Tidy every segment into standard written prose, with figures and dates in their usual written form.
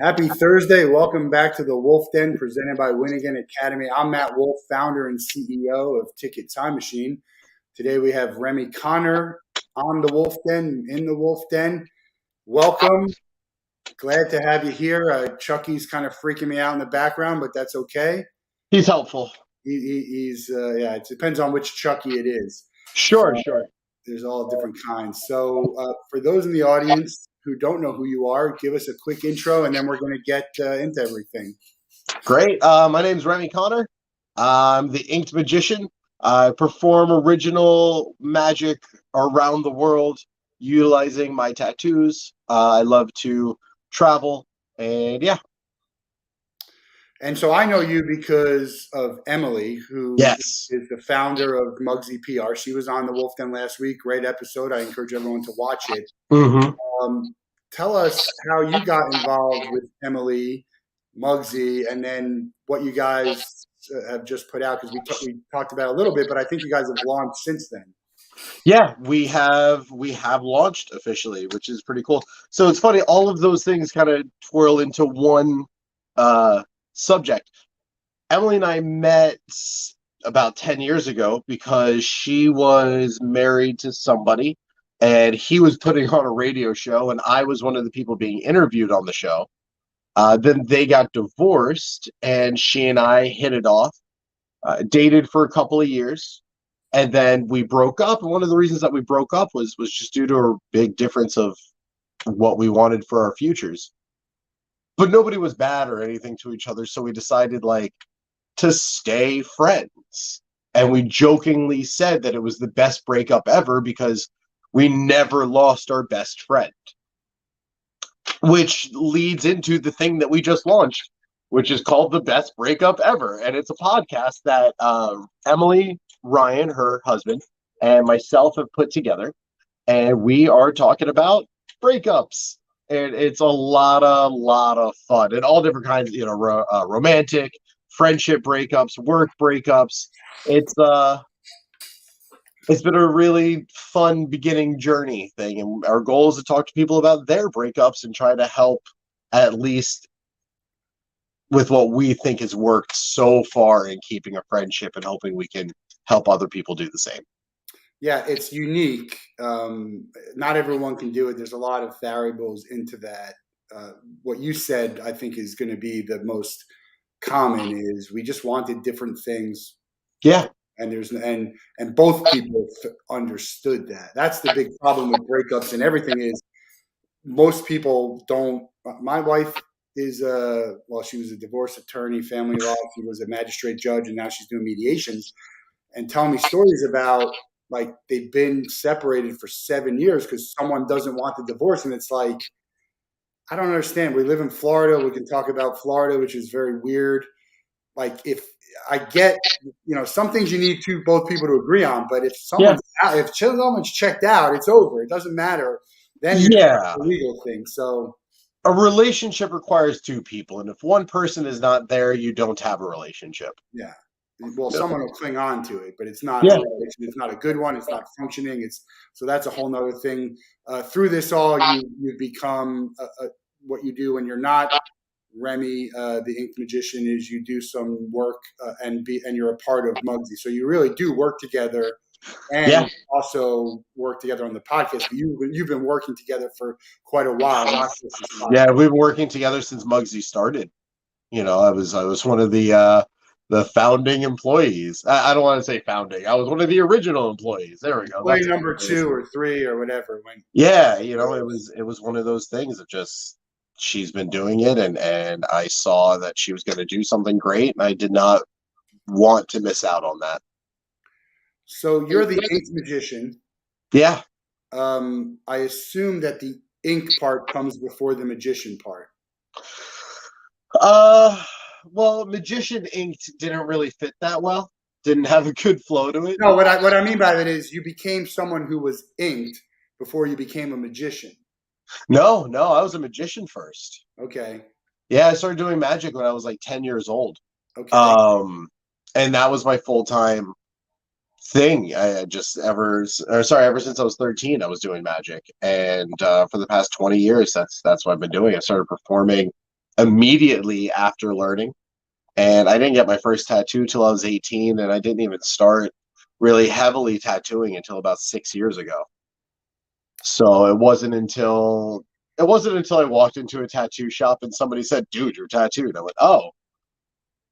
Happy Thursday. Welcome back to the Wolff Den presented by Winnigan Academy. I'm Matt Wolff, founder and CEO of Ticket Time Machine. Today we have Remy Connor on the Wolff Den, in the Wolff Den. Welcome. Glad to have you here. Chucky's kind of freaking me out in the background, but that's okay. He's helpful. He's it depends on which Chucky it is. Sure. There's all different kinds. So for those in the audience who don't know who you are, give us a quick intro, and then we're going to get into everything. Great. My name's Remy Connor. I'm the Inked Magician. I perform original magic around the world utilizing my tattoos. I love to travel, and yeah. And so I know you because of Emily, who Yes. is the founder of Muggsy PR. She was on the Wolff Den last week. Great episode. I encourage everyone to watch it. Mm-hmm. Tell us how you got involved with Emily, Muggsy, and then what you guys have just put out, because we talked about it a little bit, but I think you guys have launched since then. Yeah, we have launched officially, which is pretty cool. So it's funny, all of those things kind of twirl into one subject. Emily and I met about 10 years ago because she was married to somebody and he was putting on a radio show and I was one of the people being interviewed on the show. Then they got divorced and she and I hit it off, dated for a couple of years, and then we broke up. And one of the reasons that we broke up was just due to a big difference of what we wanted for our futures. But nobody was bad or anything to each other, so we decided to stay friends. And we jokingly said that it was the best breakup ever because we never lost our best friend. Which leads into the thing that we just launched, which is called The Best Breakup Ever. And it's a podcast that Emily, Ryan, her husband, and myself have put together. And we are talking about breakups. And it's a lot of fun. And all different kinds, romantic, friendship breakups, work breakups. It's been a really fun beginning journey thing. And our goal is to talk to people about their breakups and try to help, at least with what we think has worked so far in keeping a friendship, and hoping we can help other people do the same. Yeah, it's unique. Not everyone can do it. There's a lot of variables into that. What you said, I think, is going to be the most common. Is we just wanted different things. Yeah, and both people understood that. That's the big problem with breakups and everything. Is most people don't. My wife is she was a divorce attorney, family law. She was a magistrate judge, and now she's doing mediations, and telling me stories about, like, they've been separated for 7 years because someone doesn't want the divorce. And it's like, I don't understand. We live in Florida. We can talk about Florida, which is very weird. Like, if I get, some things you need both people to agree on, but if someone's checked out, it's over. It doesn't matter. Then it's a legal thing. So a relationship requires two people. And if one person is not there, you don't have a relationship. Yeah. Well, someone will cling on to it, but it's not. It's not a good one. It's not functioning. So that's a whole nother thing. Through this all, you become what you do when you're not Remy, the Inked Magician, is you do some work and you're a part of Muggsy. So you really do work together, and also work together on the podcast. You've been working together for quite a while. Not just this podcast. Yeah, we've been working together since Muggsy started. I was one of the founding employees. I don't want to say founding. I was one of the original employees. There we go. Employee number 2 or 3 or whatever. It was one of those things that just, she's been doing it, and I saw that she was going to do something great, and I did not want to miss out on that. So you're the Inked Magician. Yeah. I assume that the ink part comes before the magician part. Well, Magician Inked didn't really fit that well. Didn't have a good flow to it. No, what I mean by that is you became someone who was inked before you became a magician. No, I was a magician first. Okay. Yeah, I started doing magic when I was like 10 years old. Okay. And that was my full-time thing. I just ever since I was 13, I was doing magic, and for the past 20 years, that's what I've been doing. I started performing immediately after learning. And I didn't get my first tattoo till I was 18, and I didn't even start really heavily tattooing until about 6 years ago. So it wasn't until I walked into a tattoo shop and somebody said, "Dude, you're tattooed." I went, "Oh,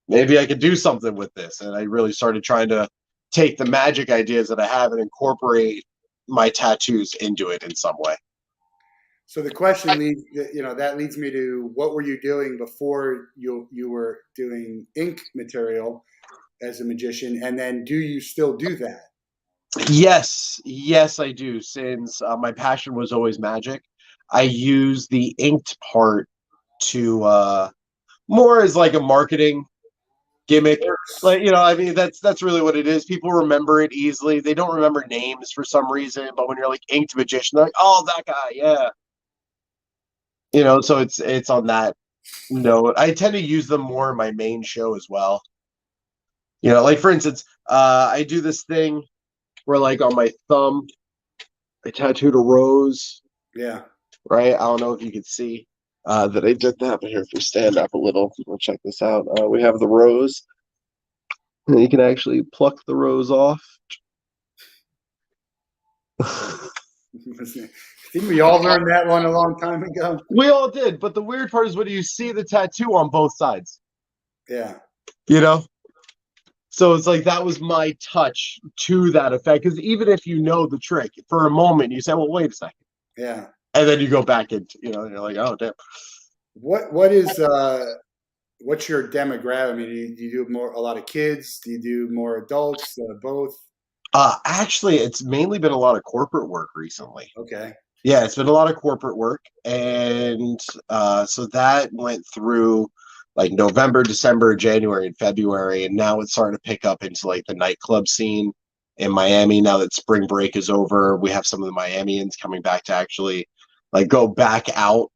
maybe I could do something with this." And I really started trying to take the magic ideas that I have and incorporate my tattoos into it in some way. So the question leads, that leads me to what were you doing before you were doing ink material as a magician, and then do you still do that? Yes, I do. Since my passion was always magic, I use the inked part to more as like a marketing gimmick. Like, I mean, that's really what it is. People remember it easily. They don't remember names for some reason, but when you're like inked magician, they're like, "Oh, that guy, yeah." So it's on that note. I tend to use them more in my main show as well. Like for instance, I do this thing where like on my thumb, I tattooed a rose. Yeah. Right. I don't know if you can see that I did that, but here, if we stand up a little, we'll check this out. We have the rose, and you can actually pluck the rose off. Didn't we all learn that one a long time ago? We all did, but the weird part is when you see the tattoo on both sides. Yeah. You know? So it's like that was my touch to that effect. Because even if you know the trick, for a moment you say, "Well, wait a second." Yeah. And then you go back into, and you're like, "Oh, damn." What's your demographic? I mean, do you do a lot of kids? Do you do more adults? Both? Actually, it's mainly been a lot of corporate work recently. Okay. Yeah, it's been a lot of corporate work, and so that went through like November, December, January, and February, and now it's starting to pick up into like the nightclub scene in Miami. Now that spring break is over, we have some of the Miamians coming back to actually like go back out.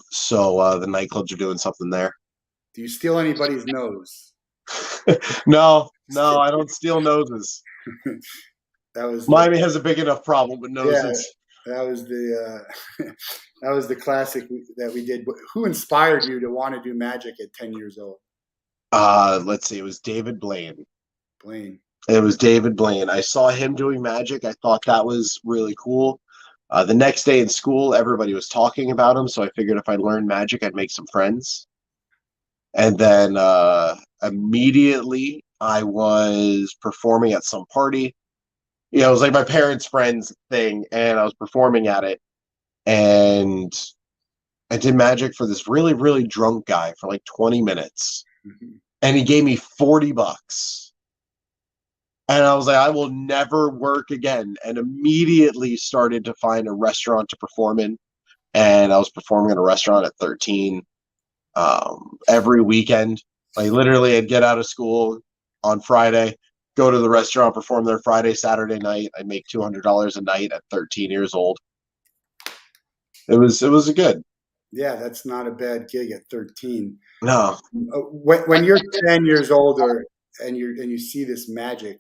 So the nightclubs are doing something there. Do you steal anybody's nose? No, I don't steal noses. That was Miami has a big enough problem with yeah. noses. That was the that was the classic that we did. Who inspired you to want to do magic at 10 years old? Let's see, it was David Blaine. Blaine. It was David Blaine. I saw him doing magic. I thought that was really cool. The next day in school, everybody was talking about him, so I figured if I learned magic, I'd make some friends. And then immediately, I was performing at some party. It was like my parents' friends thing, and I was performing at it. And I did magic for this really, really drunk guy for like 20 minutes. Mhm. And he gave me $40. And I was like, I will never work again. And immediately started to find a restaurant to perform in. And I was performing in a restaurant at 13 every weekend. Like literally, I'd get out of school on Friday, go to the restaurant, perform there Friday, Saturday night. I'd make $200 a night at 13 years old. It was good. Yeah, that's not a bad gig at 13. No. When you're 10 years old and you see this magic,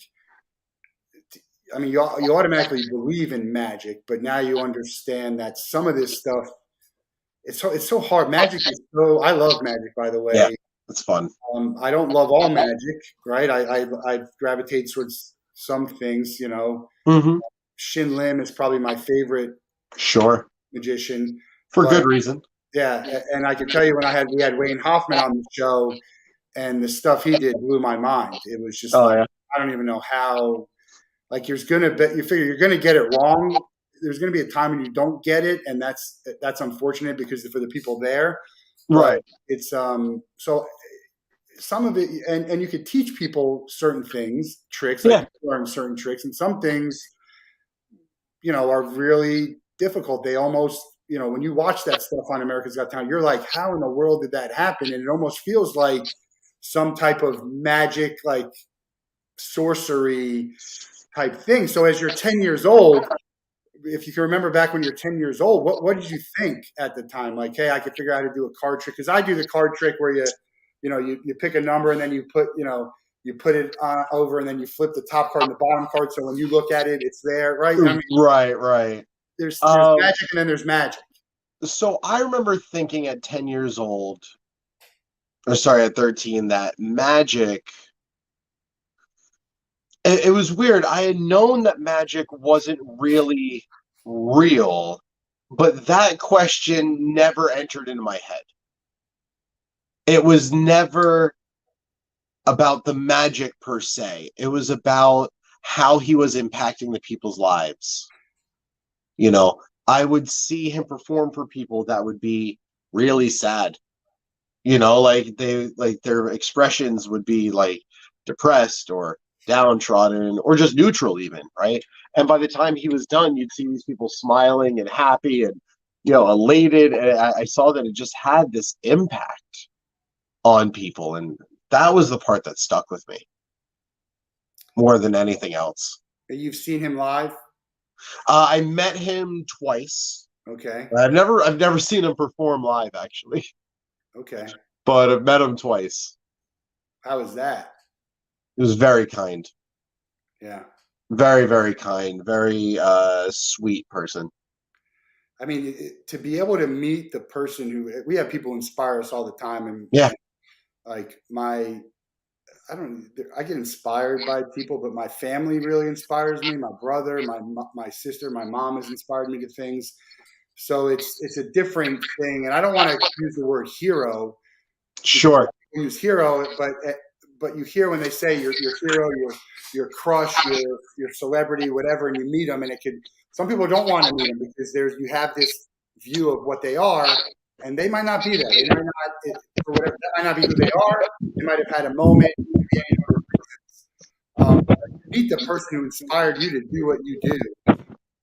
I mean, you automatically believe in magic, but now you understand that some of this stuff, it's so hard. Magic is so. I love magic, by the Yeah, way. it's fun. I don't love all magic, right? I gravitate towards some things. Mm-hmm. Shin Lim is probably my favorite Sure. magician, For but good reason. yeah, and I can tell you when we had Wayne Hoffman on the show, and the stuff he did blew my mind. It was just Oh like yeah. I don't even know how. Like you figure you're gonna get it wrong. There's gonna be a time when you don't get it, and that's unfortunate because for the people there. But Right. it's so some of it, and you could teach people certain things, tricks, like Yeah. you learn certain tricks, and some things, are really difficult. They almost, when you watch that stuff on America's Got Talent, you're like, how in the world did that happen? And it almost feels like some type of magic, like sorcery type thing. So as you're 10 years old, if you can remember back when you're 10 years old, what did you think at the time? Like, hey, I could figure out how to do a card trick. Because I do the card trick where you pick a number and then you put it over and then you flip the top card and the bottom card. So when you look at it, it's there, right? I mean, Right. there's magic and then there's magic. So I remember thinking at 10 years old, or sorry, at 13, that magic, it was weird. I had known that magic wasn't really real, but that question never entered into my head. It was never about the magic per se. It was about how he was impacting the people's lives. You know, I would see him perform for people that would be really sad. You know, like their expressions would be like depressed or downtrodden or just neutral even, right? And by the time he was done, you'd see these people smiling and happy and elated. And I saw that it just had this impact on people, and that was the part that stuck with me more than anything else. You've seen him live? I met him twice. Okay. I've never seen him perform live actually, Okay. but I've met him twice. How was that? He was very kind. Yeah. Very, very kind, very sweet person. I mean, to be able to meet the person who we have people inspire us all the time, and Yeah, like I get inspired by people, but my family really inspires me. My brother, my sister, my mom has inspired me to things. So it's a different thing, and I don't want to use the word hero. sure. Use hero, but you hear when they say your hero, your crush, your celebrity, whatever, and you meet them, and it could. Some people don't want to meet them because you have this view of what they are, and they might not be that. They might not for whatever that might not be who they are. They might have had a moment. Meet the person who inspired you to do what you do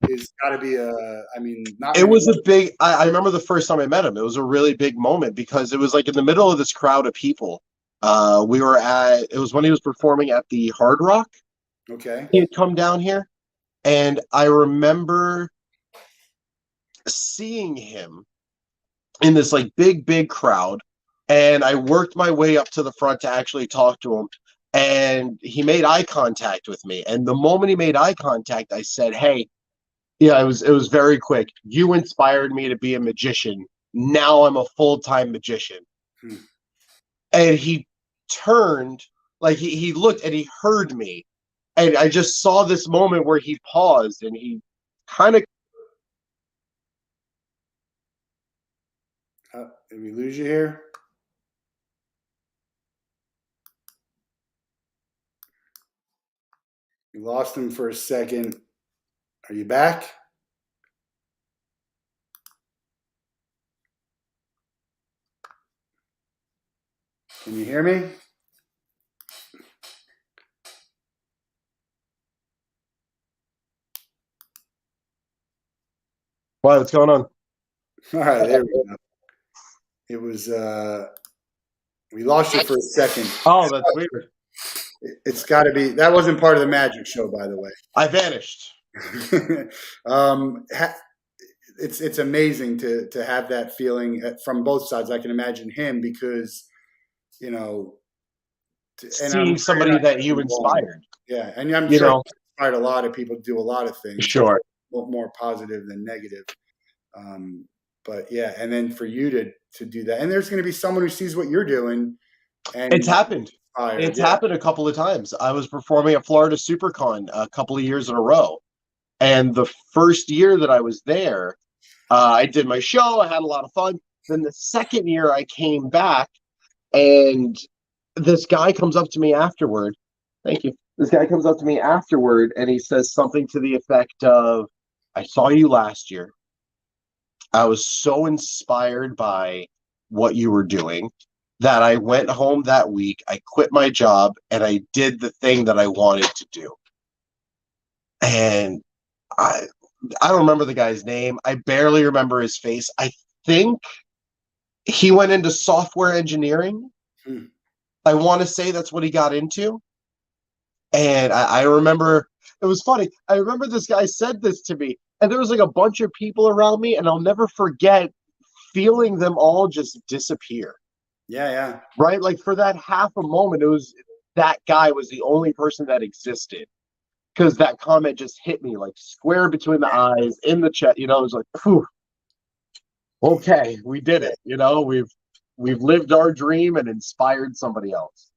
is got to be I mean, not It many. was a big. I remember the first time I met him. It was a really big moment because it was like in the middle of this crowd of people. We were at. It was when he was performing at the Hard Rock. Okay. He had come down here, and I remember seeing him in this like big crowd, and I worked my way up to the front to actually talk to him, and he made eye contact with me, and the moment he made eye contact I said, hey, yeah, it was very quick. You inspired me to be a magician. Now I'm a full-time magician. Hmm. And he turned, like he looked and he heard me, and I just saw this moment where he paused and he kind of. Did we lose you here? We lost him for a second. Are you back? Can you hear me? Wow, what's going on? All right, there we go. It was we lost you for a second. Oh, that's weird. It's got to be that wasn't part of the magic show, by the way. I vanished. um, it's amazing to have that feeling from both sides. I can imagine him because you know, and I'm Seeing somebody that you inspired. Yeah, and I'm You sure know, inspired a lot of people to do a lot of things. sure. More positive than negative. But yeah, and then for you to do that, and there's going to be someone who sees what you're doing, and It's happened. It's yeah. happened a couple of times. I was performing at Florida SuperCon a couple of years in a row. And the first year that I was there, I did my show. I had a lot of fun. Then the second year I came back, and this guy comes up to me afterward. Thank you. This guy comes up to me afterward, and he says something to the effect of, I saw you last year. I was so inspired by what you were doing that I went home that week. I quit my job and I did the thing that I wanted to do. And I I don't remember the guy's name. I barely remember his face. I think he went into software engineering. Hmm. I want to say that's what he got into. And I remember it was funny. I remember this guy said this to me, and there was like a bunch of people around me, and I'll never forget feeling them all just disappear. Yeah, yeah. Right? Like for that half a moment, it was that guy was the only person that existed. Because that comment just hit me like square between the eyes, in the chest. It was like, whew, okay, we did it. We've we've lived our dream and inspired somebody else.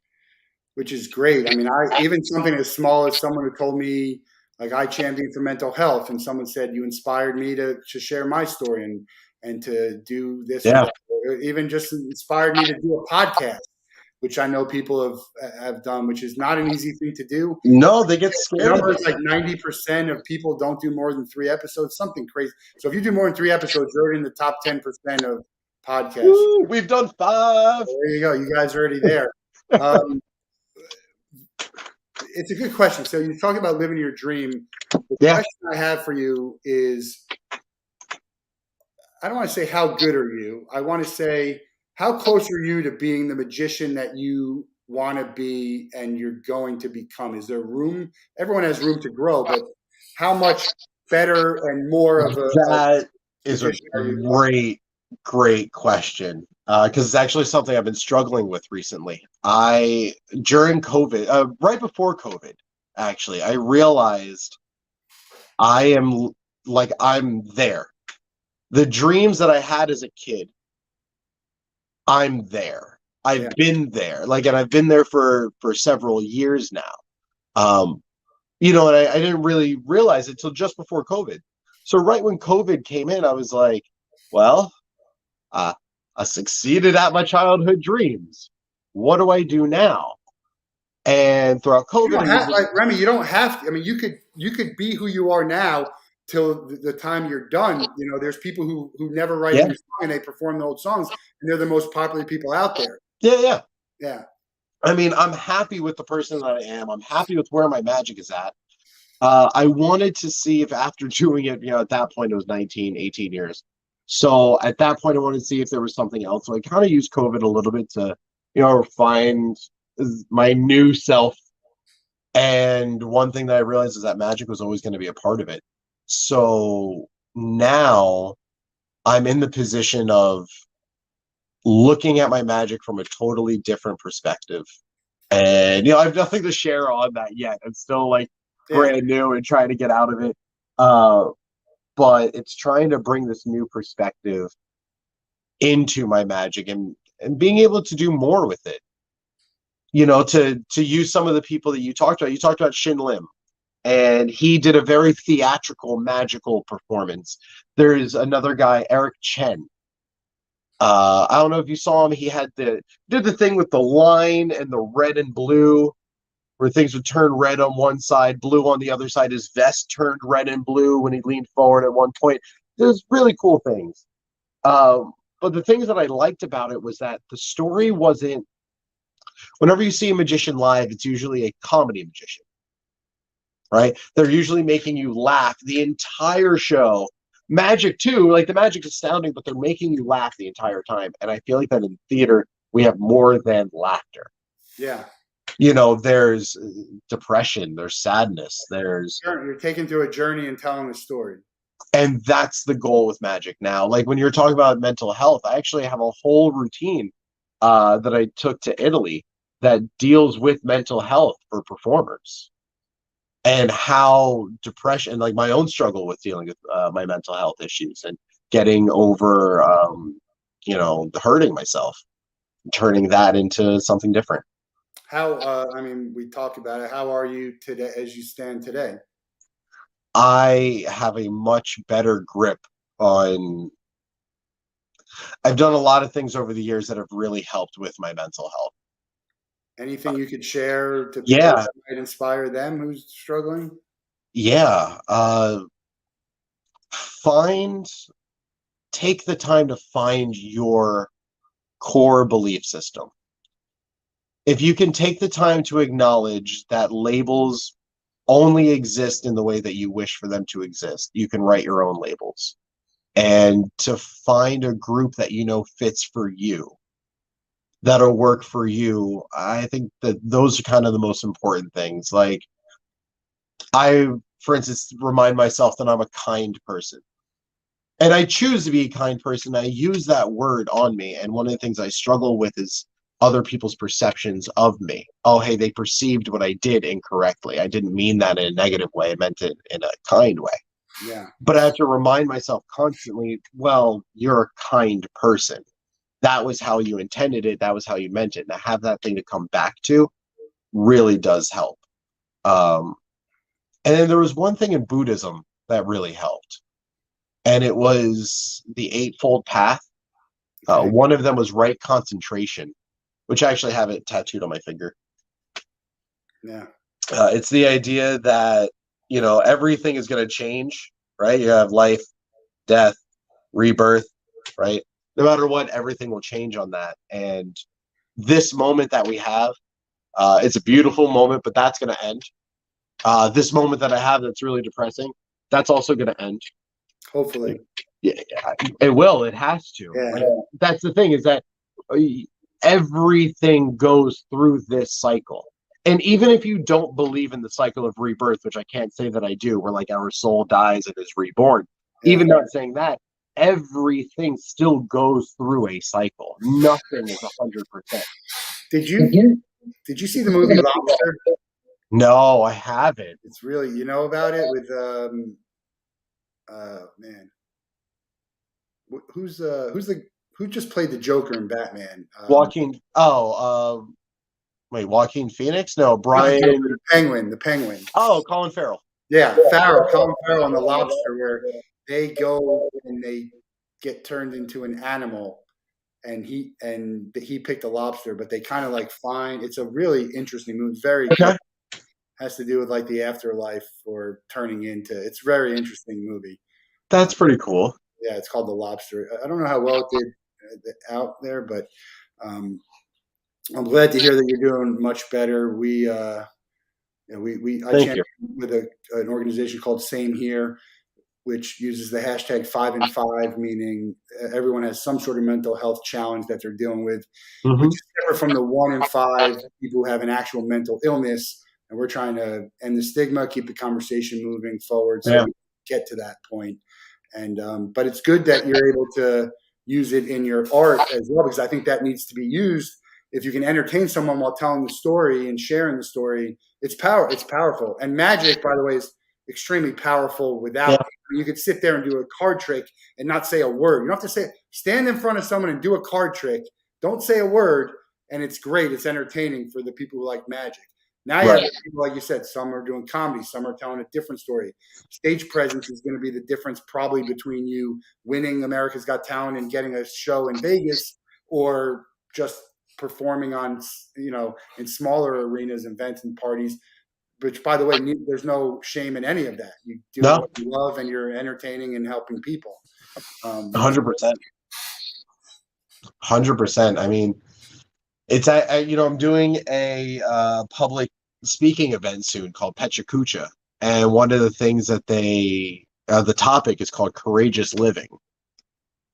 Which is great. I mean, even something as small as someone who told me, like, I champion for mental health, and someone said you inspired me to share my story and to do this, or Yeah. that, or even just inspired me to do a podcast, which I know people have done, which is not an easy thing to do. No, they get The scared of number it. is like 90% of people don't do more than 3 episodes, something crazy. So if you do more than 3 episodes, you're in the top 10% of podcasts. Woo, we've done 5. So there you go. You guys are already there. Um, it's a good question. So you talk about living your dream. The Yeah. question I have for you is, I don't want to say how good are you. I want to say, how close are you to being the magician that you want to be and you're going to become? Is there room? Everyone has room to grow, but how much better and more of a That is a magician are you? great question, because it's actually something I've been struggling with recently. During COVID, right before COVID, actually, I realized I'm there. The dreams that I had as a kid, I'm there. I've been there, and I've been there for several years now. And I didn't really realize it till just before COVID. So right when COVID came in, I was like, well, I succeeded at my childhood dreams. What do I do now? And throughout You COVID, don't it was have, like, Remy, you don't have to. I mean, you could be who you are now till the time you're done. There's people who never write a new song and they perform the old songs, and they're the most popular people out there. Yeah. Yeah. I mean, I'm happy with the person that I am. I'm happy with where my magic is at. I wanted to see if after doing it, at that point it was 19, 18 years. So at that point, I wanted to see if there was something else. So I kind of used COVID a little bit to, find my new self. And one thing that I realized is that magic was always going to be a part of it. So now I'm in the position of looking at my magic from a totally different perspective. And I have nothing to share on that yet. I'm still brand new and trying to get out of it. But it's trying to bring this new perspective into my magic and being able to do more with it. To use some of the people that you talked about. You talked about Shin Lim, and he did a very theatrical, magical performance. There's another guy, Eric Chen. I don't know if you saw him. He did the thing with the line and the red and blue, where things would turn red on one side, blue on the other side. His vest turned red and blue when he leaned forward at one point. There's really cool things. But the things that I liked about it was that the story wasn't. Whenever you see a magician live, it's usually a comedy magician, right? They're usually making you laugh the entire show. Magic too, the magic's astounding, but they're making you laugh the entire time. And I feel like that in theater, we have more than laughter. Yeah. There's depression, there's sadness, You're taken through a journey and telling a story. And that's the goal with magic now. When you're talking about mental health, I actually have a whole routine that I took to Italy that deals with mental health for performers and how depression, my own struggle with dealing with my mental health issues and getting over, hurting myself, turning that into something different. How, we talked about it. How are you today as you stand today? I have a much better grip on. I've done a lot of things over the years that have really helped with my mental health. Anything you could share to people that might inspire them who's struggling? Yeah. Take the time to find your core belief system. If you can take the time to acknowledge that labels only exist in the way that you wish for them to exist, you can write your own labels. And to find a group that fits for you, that'll work for you. I think that those are kind of the most important things. I, for instance, remind myself that I'm a kind person. And I choose to be a kind person. I use that word on me. And one of the things I struggle with is other people's perceptions of me. Oh, hey, they perceived what I did incorrectly. I didn't mean that in a negative way. I meant it in a kind way. Yeah. But I have to remind myself constantly, well, you're a kind person. that was how you intended it, that was how you meant it. And to have that thing to come back to really does help. And then there was one thing in Buddhism that really helped, and it was the Eightfold Path. Okay. One of them was right concentration, which I actually have it tattooed on my finger. Yeah. It's the idea that, everything is going to change, right? You have life, death, rebirth, right? No matter what, everything will change on that. And this moment that we have, it's a beautiful moment, but that's going to end. This moment that I have that's really depressing, that's also going to end. Hopefully. Yeah, it will. It has to. Yeah. Like, that's the thing, is that everything goes through this cycle. And even if you don't believe in the cycle of rebirth, which I can't say that I do, where like our soul dies and is reborn, even not saying that, everything still goes through a cycle. Nothing is 100%. Did you see the movie Lobster? No, I haven't. It's really, you know about it with man, who just played the Joker in Batman? Joaquin. Wait, Joaquin Phoenix? No, Brian. The Penguin. Oh, Colin Farrell. Yeah, Colin Farrell on the Lobster, where they go and they get turned into an animal, and he picked a lobster, but they kind of like find it's a really interesting movie. Very Okay. has to do with like the afterlife or turning into. It's a very interesting movie. That's pretty cool. Yeah, it's called The Lobster. I don't know how well it did out there, but I'm glad to hear that you're doing much better. I champion with an organization called Same Here, which uses the hashtag 5 and 5, meaning everyone has some sort of mental health challenge that they're dealing with, which is separate from the 1 in 5 people who have an actual mental illness. And we're trying to end the stigma, keep the conversation moving forward, so we get to that point. And but it's good that you're able to use it in your art as well, because I think that needs to be used. If you can entertain someone while telling the story and sharing the story, it's powerful. And magic, by the way, is extremely powerful without you could sit there and do a card trick and not say a word. You don't have to stand in front of someone and do a card trick. Don't say a word, and it's great. It's entertaining for the people who like magic. Now you have people, like you said, some are doing comedy, some are telling a different story. Stage presence is going to be the difference probably between you winning America's Got Talent and getting a show in Vegas, or just performing on, in smaller arenas, events and parties, which, by the way, there's no shame in any of that. You do what you love, and you're entertaining and helping people. 100%. 100%. I mean, it's I'm doing a public speaking event soon called Pechakucha, and one of the things that the topic is called courageous living,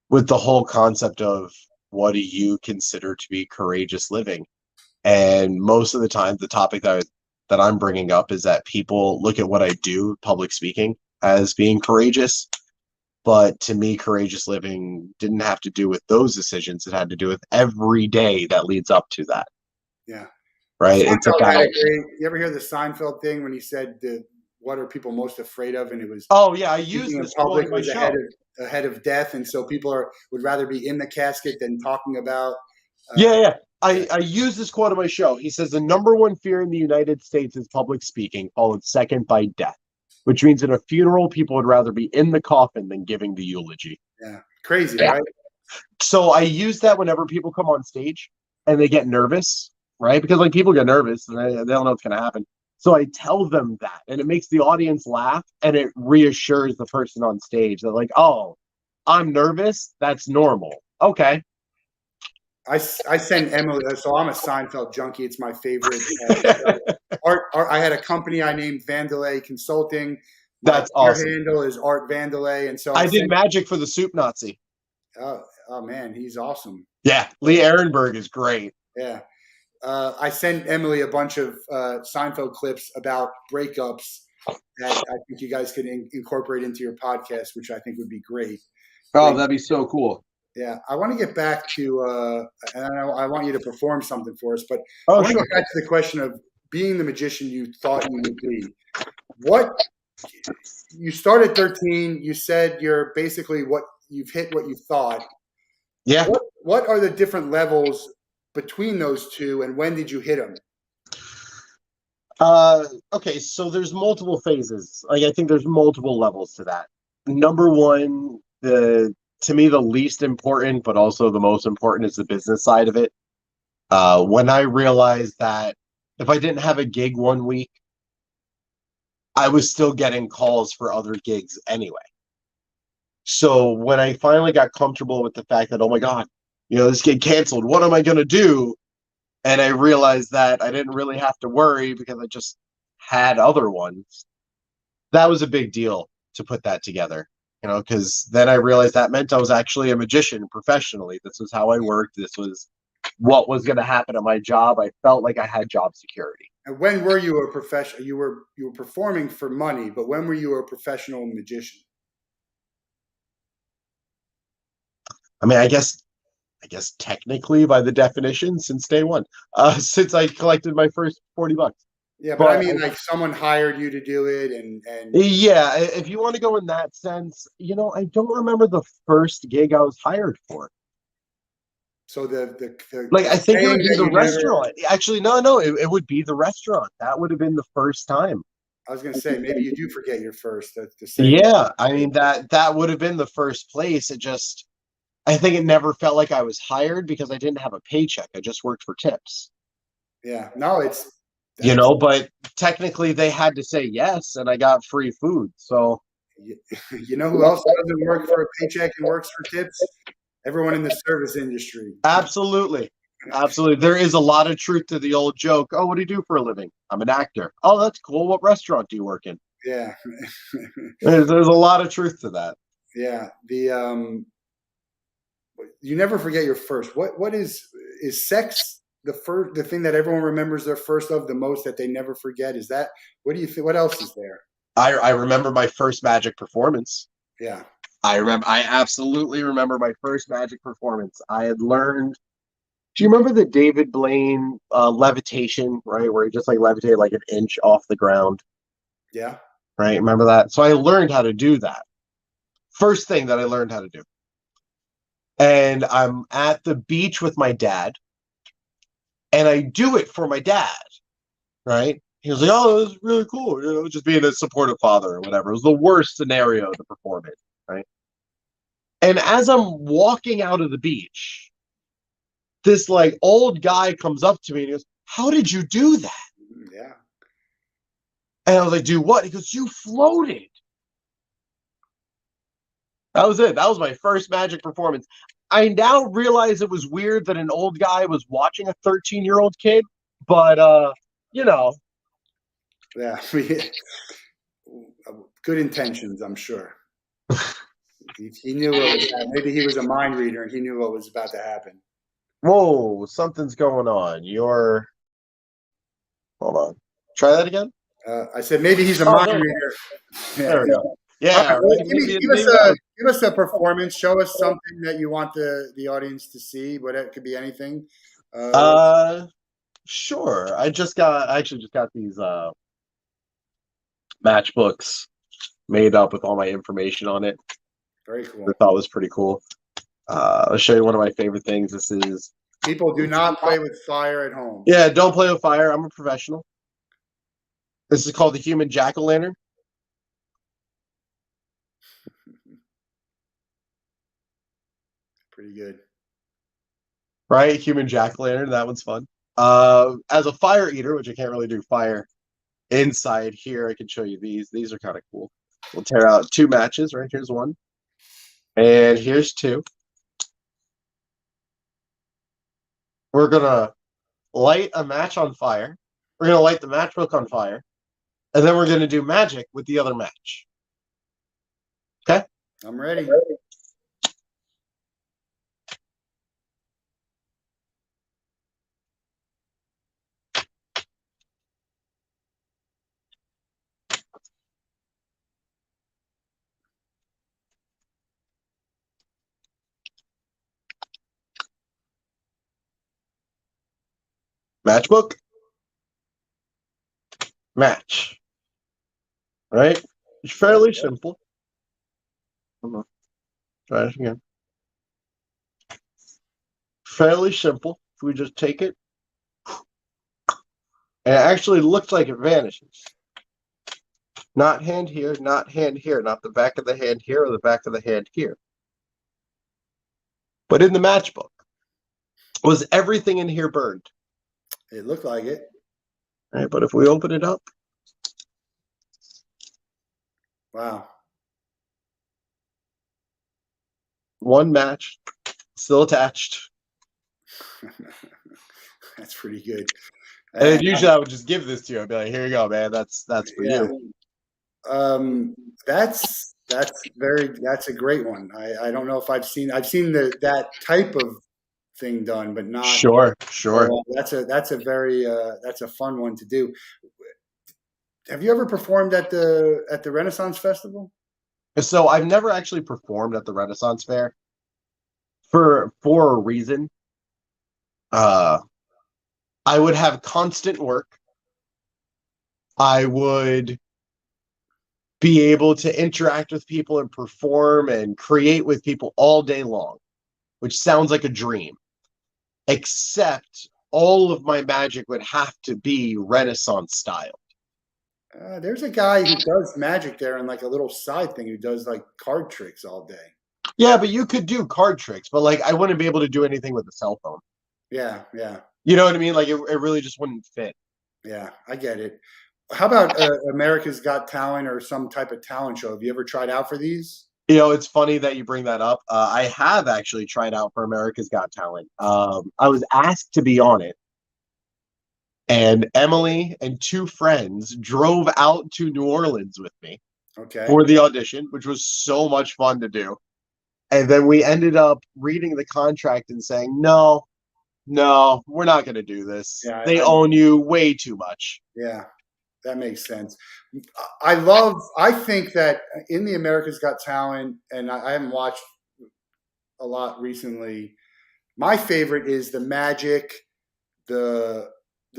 with the whole concept of what do you consider to be courageous living. And most of the time, the topic that I'm bringing up is that people look at what I do, public speaking, as being courageous. But to me, courageous living didn't have to do with those decisions. It had to do with every day that leads up to that. Yeah. Right. It's about. You ever hear the Seinfeld thing when he said, "What are people most afraid of?" And it was, I used this public was ahead of death, and so people would rather be in the casket than talking about. I use this quote on my show. He says the number one fear in the United States is public speaking, followed second by death, which means in a funeral, people would rather be in the coffin than giving the eulogy. Yeah. Crazy, right? So I use that whenever people come on stage and they get nervous, right? Because like people get nervous and they don't know what's going to happen. So I tell them that, and it makes the audience laugh, and it reassures the person on stage that like, oh, I'm nervous. That's normal. Okay. I send Emily, so I'm a Seinfeld junkie. It's my favorite. Art, I had a company I named Vandalay Consulting. That's awesome. Your handle is Art Vandalay, and so I did magic for the Soup Nazi. Oh man, he's awesome. Yeah, Lee Ehrenberg is great. Yeah, I sent Emily a bunch of Seinfeld clips about breakups that I think you guys could incorporate into your podcast, which I think would be great. Oh, that'd be so cool. Yeah, I want to get back to, and I want you to perform something for us, but I want to get back to the question of being the magician you thought you would be. You started 13, you said you've hit what you thought. Yeah. What are the different levels between those two, and when did you hit them? Okay, so there's multiple phases. Like I think there's multiple levels to that. Number one, the to me the least important, but also the most important is the business side of it. When I realized that if I didn't have a gig one week, I was still getting calls for other gigs anyway. So when I finally got comfortable with the fact that, oh my God, this gig canceled, what am I gonna do? And I realized that I didn't really have to worry because I just had other ones. That was a big deal to put that together, because then I realized that meant I was actually a magician professionally. This was how I worked. This was what was going to happen at my job. I felt like I had job security. And when were you a professional? You were performing for money, but when were you a professional magician? I mean, I guess technically by the definition since day one, since I collected my first $40. Yeah, but I But mean, like someone hired you to do it, and yeah, if you want to go in that sense, I don't remember the first gig I was hired for. so Like, I the think it saying would be that the you never. restaurant. Actually, no, it would be the restaurant. That would have been the first time. I was going to say maybe you do forget your first. The saying. Yeah, I mean that would have been the first place. I think it never felt like I was hired because I didn't have a paycheck. I just worked for tips. Yeah, no, that's But technically they had to say yes and I got free food. So you, you know who else doesn't work for a paycheck and works for tips? Everyone in the service industry. absolutely. Absolutely. There is a lot of truth to the old joke. Oh, what do you do for a living? I'm an actor. Oh, that's cool. What restaurant do you work in? Yeah, There's a lot of truth to that. yeah. You never forget your first. What is sex the thing that everyone remembers their first of the most that they never forget? Is that what do you think? What else is there? I remember my first magic performance. Yeah, I absolutely remember my first magic performance. I had learned. Do you remember the David Blaine levitation, right? Where he just like levitated like an inch off the ground, yeah. right? Remember that? So I learned how to do that. First thing that I learned how to do. And I'm at the beach with my dad, and I do it for my dad, right? He was like, "Oh, it was really cool," just being a supportive father or whatever. It was the worst scenario to perform it, right? And as I'm walking out of the beach, this like old guy comes up to me and he goes, "How did you do that?" Yeah. And I was like, "Do what?" He goes, "You floated." That was it. That was my first magic performance. I now realize it was weird that an old guy was watching a 13-year-old kid, but you know, Yeah. Good intentions, I'm sure. He knew what was happening. Maybe he was a mind reader and he knew what was about to happen. whoa, something's going on. You're hold on. Try that again. I said maybe he's a Oh, mind there, reader. Yeah. there we go. All Yeah, right, well, right. Maybe give that was us a performance. Show us something that you want the audience to see. But it could be anything. What, sure. I actually just got these matchbooks made up with all my information on it. very I cool. thought was pretty cool. I'll show you one of my favorite things. This is People do not play with fire at home. yeah, don't play with fire. I'm a professional. This is called the human jack-o'-lantern. Pretty good. Right? Human jack-o'-lantern. That one's fun. As a fire eater, which I can't really do fire inside here, I can show you these. These are kind of cool. We'll tear out two matches. Right here's one, and here's two. We're gonna light a match on fire. We're gonna light the matchbook on fire, and then we're gonna do magic with the other match. Okay. I'm ready. Matchbook. Match. Right? It's fairly simple. Hold on. Try it again. fairly simple. If we just take it, and it actually looks like it vanishes. Not hand here, not hand here, not the back of the hand here or the back of the hand here. But in the matchbook, was everything in here burned? It looked like it. All right, but if we open it up, Wow. one match, still attached. That's pretty good. And usually I would just give this to you. I'd be like, here you go, man. That's for Yeah. you. That's a great one. I don't know if I've seen that type of thing done, but not. Sure. That's a very that's a fun one to do. Have you ever performed at the Renaissance Festival? So I've never actually performed at the Renaissance Fair for a reason. I would have constant work. I would be able to interact with people and perform and create with people all day long, which sounds like a dream. Except all of my magic would have to be Renaissance style. There's a guy who does magic there in like a little side thing who does like card tricks all day. Yeah, but you could do card tricks, but like I wouldn't be able to do anything with a cell phone. Yeah. You know what I mean? Like it really just wouldn't fit. Yeah, I get it. How about America's Got Talent or some type of talent show? Have you ever tried out for these? You know, it's funny that you bring that up. I have actually tried out for America's Got Talent. I was asked to be on it. And Emily and two friends drove out to New Orleans with me for the audition, which was so much fun to do. And then we ended up reading the contract and saying, no, we're not going to do this. Yeah, they own you way too much. Yeah, that makes sense. I think that in the America's Got Talent, and I haven't watched a lot recently, my favorite is the magic, the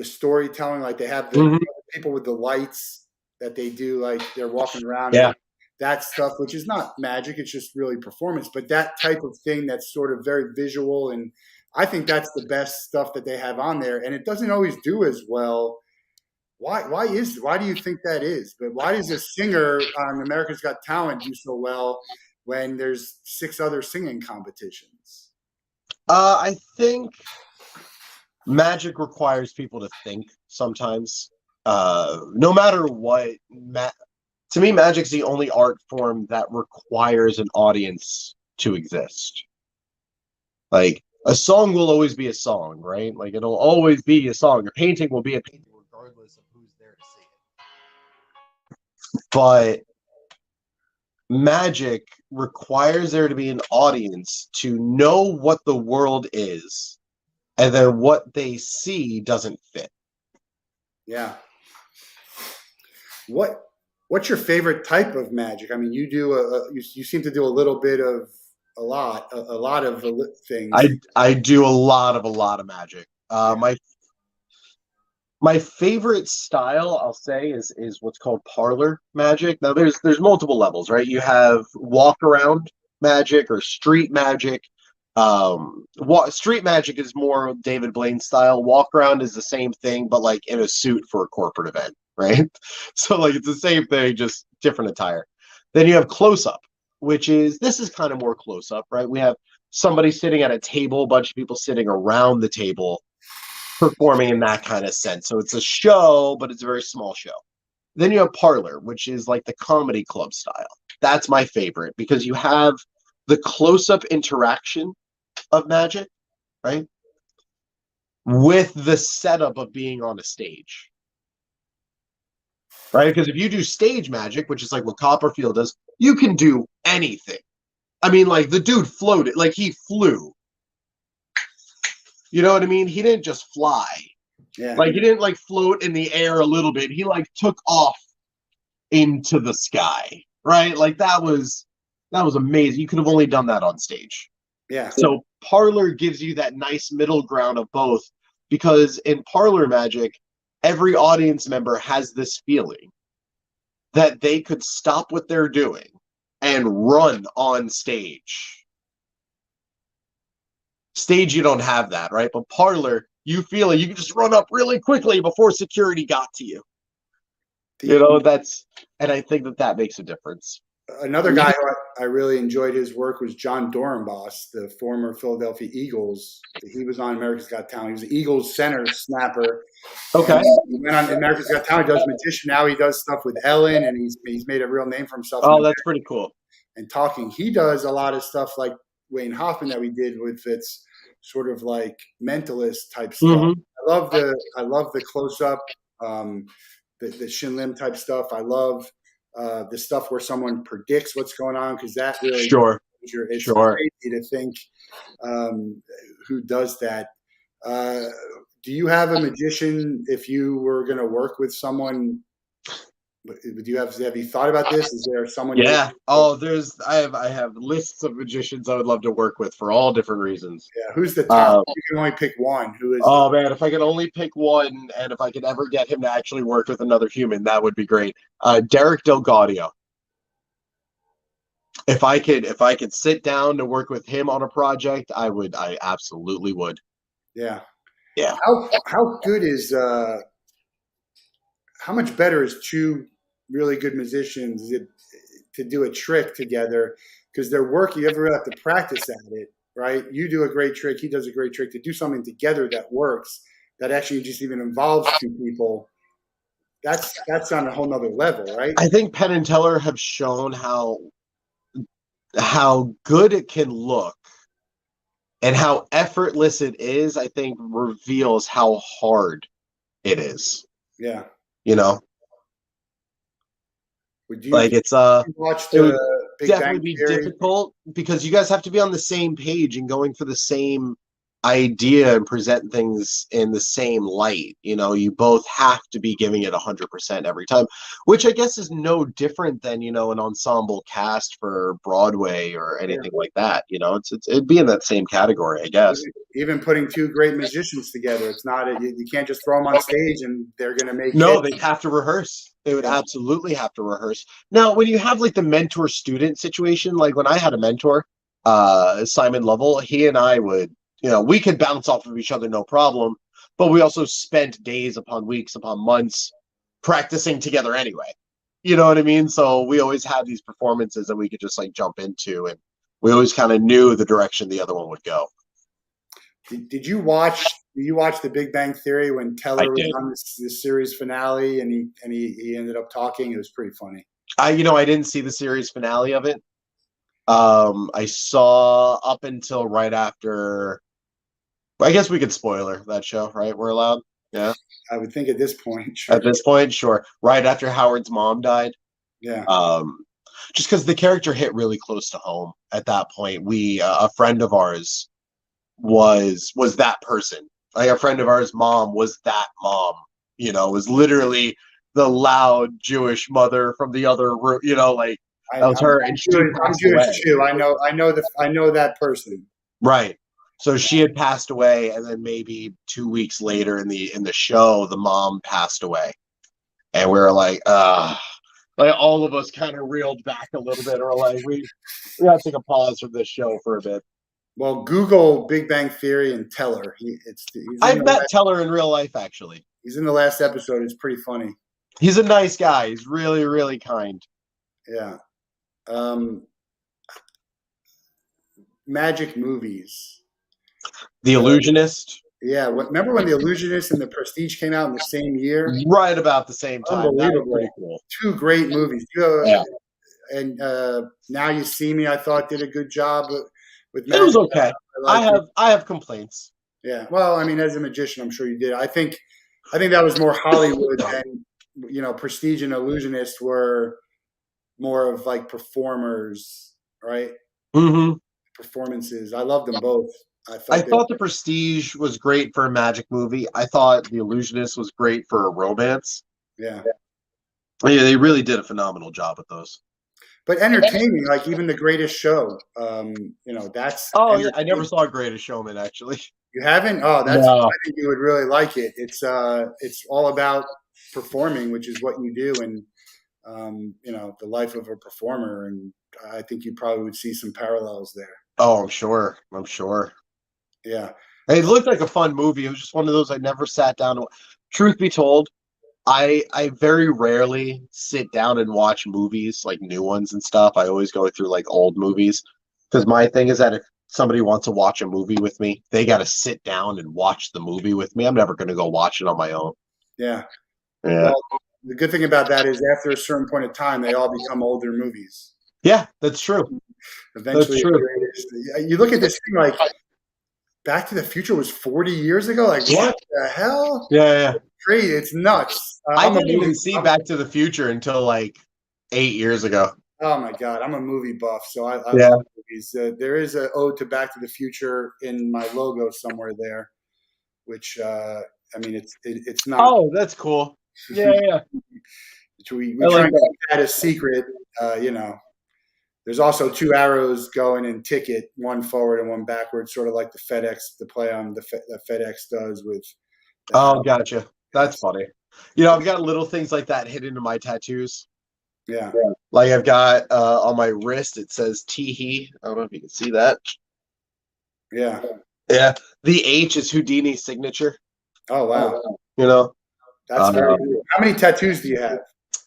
storytelling. Like they have the people with the lights that they do, like they're walking around. Yeah. That stuff, which is not magic, it's just really performance. But that type of thing that's sort of very visual, and I think that's the best stuff that they have on there. And it doesn't always do as well. Why do you think that is? But why does a singer on America's Got Talent do so well when there's 6 other singing competitions? I think magic requires people to think sometimes. No matter what, to me, magic's the only art form that requires an audience to exist. Like, a song will always be a song, right? Like, it'll always be a song. A painting will be a painting regardless of who's there to see it. But magic requires there to be an audience to know what the world is, and then what they see doesn't fit. Yeah. What's your favorite type of magic? I mean, you do you seem to do a little bit of a lot of things. I do a lot of magic. My favorite style, I'll say, is what's called parlor magic. Now, there's multiple levels, right? You have walk around magic or street magic. Street magic is more David Blaine style. Walk around is the same thing, but like in a suit for a corporate event, right? So like it's the same thing, just different attire. Then you have close up, this is kind of more close up, right? We have somebody sitting at a table, a bunch of people sitting around the table, performing in that kind of sense. So it's a show, but it's a very small show. Then you have parlor, which is like the comedy club style. That's my favorite because you have the close-up interaction of magic, right? With the setup of being on a stage. Right? Because if you do stage magic, which is like what Copperfield does, you can do anything. I mean, like the dude floated, like he flew. You know what I mean? He didn't just fly. Yeah. Like he didn't like float in the air a little bit. He like took off into the sky, right? Like that was amazing. You could have only done that on stage. Yeah. So parlor gives you that nice middle ground of both, because in parlor magic, every audience member has this feeling that they could stop what they're doing and run on stage. Stage, you don't have that, right? But parlor, you feel it. You can just run up really quickly before security got to you. You know, and I think that makes a difference. Another guy who I really enjoyed his work was John Dorenbos, the former Philadelphia Eagles. He was on America's Got Talent. He was the Eagles center snapper. Okay. And he went on America's Got Talent. He does magician now. He does stuff with Ellen, and he's made a real name for himself. Oh, that's pretty cool. And talking, he does a lot of stuff like Wayne Hoffman that we did with its sort of like mentalist type stuff. Mm-hmm. I love the close up, the Shin Lim type stuff. I love the stuff where someone predicts what's going on, because that really it's crazy to think who does that. Do you have a magician if you were going to work with someone? Have you thought about this? Is there someone? Yeah. I have lists of magicians I would love to work with for all different reasons. Yeah. Who's the top? You can only pick one. Who is? Oh man, if I could only pick one, and if I could ever get him to actually work with another human, that would be great. Derek Delgaudio. If I could sit down to work with him on a project, I would. I absolutely would. Yeah. Yeah. How good is how much better is two really good musicians to do a trick together? Because their work, you ever have to practice at it, right? You do a great trick, he does a great trick. To do something together that works, that actually just even involves two people, that's on a whole nother level, right? I think Penn and Teller have shown how good it can look and how effortless it is. I think reveals how hard it is. Yeah. You know, would you like it's watch the Big definitely Bang be difficult because you guys have to be on the same page and going for the same idea and present things in the same light. You know, you both have to be giving it 100% every time, which I guess is no different than, you know, an ensemble cast for Broadway or anything like that. You know, it'd be in that same category, I guess. Even putting two great musicians together, it's not you can't just throw them on stage and they're going to make no hits. They'd have to rehearse. They would absolutely have to rehearse. Now, when you have like the mentor student situation, like when I had a mentor, Simon Lovell, he and I would, you know, we could bounce off of each other, no problem. But we also spent days upon weeks upon months practicing together anyway. You know what I mean? So we always had these performances that we could just like jump into, and we always kind of knew the direction the other one would go. Did you watch The Big Bang Theory when Teller was on the series finale and he ended up talking? It was pretty funny. I didn't see the series finale of it. I saw up until right after. I guess we could spoiler that show, right? We're allowed. Yeah. I would think at this point. Sure. At this point, sure. Right after Howard's mom died. Yeah. Just because the character hit really close to home at that point. A friend of ours was that person. Like a friend of ours' mom was that mom. You know, was literally the loud Jewish mother from the other room. You know, like that was her. And I'm Jewish too. I know that person. Right. So she had passed away, and then maybe 2 weeks later in the show, the mom passed away, and we were like all of us kind of reeled back a little bit, or like we got to take a pause from this show for a bit. Well, Google Big Bang Theory and Teller. I've met Teller in real life, actually. He's in the last episode. It's pretty funny. He's a nice guy. He's really, really kind. Yeah. Magic movies. The Illusionist. Yeah. Remember when The Illusionist and The Prestige came out in the same year? Right about the same time. Unbelievable. Pretty cool. Two great movies. And Now You See Me, I thought did a good job with Magic. It was okay. I have complaints. Yeah. Well, I mean, as a magician, I'm sure you did. I think that was more Hollywood than, you know, Prestige and Illusionist were more of like performers, right? Mm-hmm. Performances. I loved them both. I thought The Prestige was great for a magic movie. I thought The Illusionist was great for a romance. Yeah. Yeah, they really did a phenomenal job with those. But entertaining, like even The Greatest Show. You know, that's. Oh yeah, I never saw Greatest Showman actually. You haven't? Oh, No. I think you would really like it. It's all about performing, which is what you do, and you know, the life of a performer. And I think you probably would see some parallels there. Oh, I'm sure. Yeah. It looked like a fun movie. It was just one of those I never sat down to. Truth be told, I very rarely sit down and watch movies like new ones and stuff. I always go through like old movies because my thing is that if somebody wants to watch a movie with me, they got to sit down and watch the movie with me. I'm never going to go watch it on my own. Yeah. Yeah. Well, the good thing about that is after a certain point of time, they all become older movies. Yeah, that's true. That's Eventually, true. you look at this thing like Back to the Future was 40 years ago. Like, what the hell? Yeah. Crazy. It's nuts. I didn't even see Back to the Future until like 8 years ago. Oh my God, I'm a movie buff, so I Yeah. love movies. There is an ode to Back to the Future in my logo somewhere there, which I mean, it's not. Oh, that's cool. Yeah. We I try like and that. keep that a secret. There's also two arrows going in Ticket, one forward and one backward, sort of like the play on the FedEx does with. Oh, gotcha. That's Yes. funny. You know, I've got little things like that hidden in my tattoos. Yeah. Like I've got on my wrist, it says Teehee. I don't know if you can see that. Yeah. Yeah. The H is Houdini's signature. Oh wow. You know, That's very cool. How many tattoos do you have?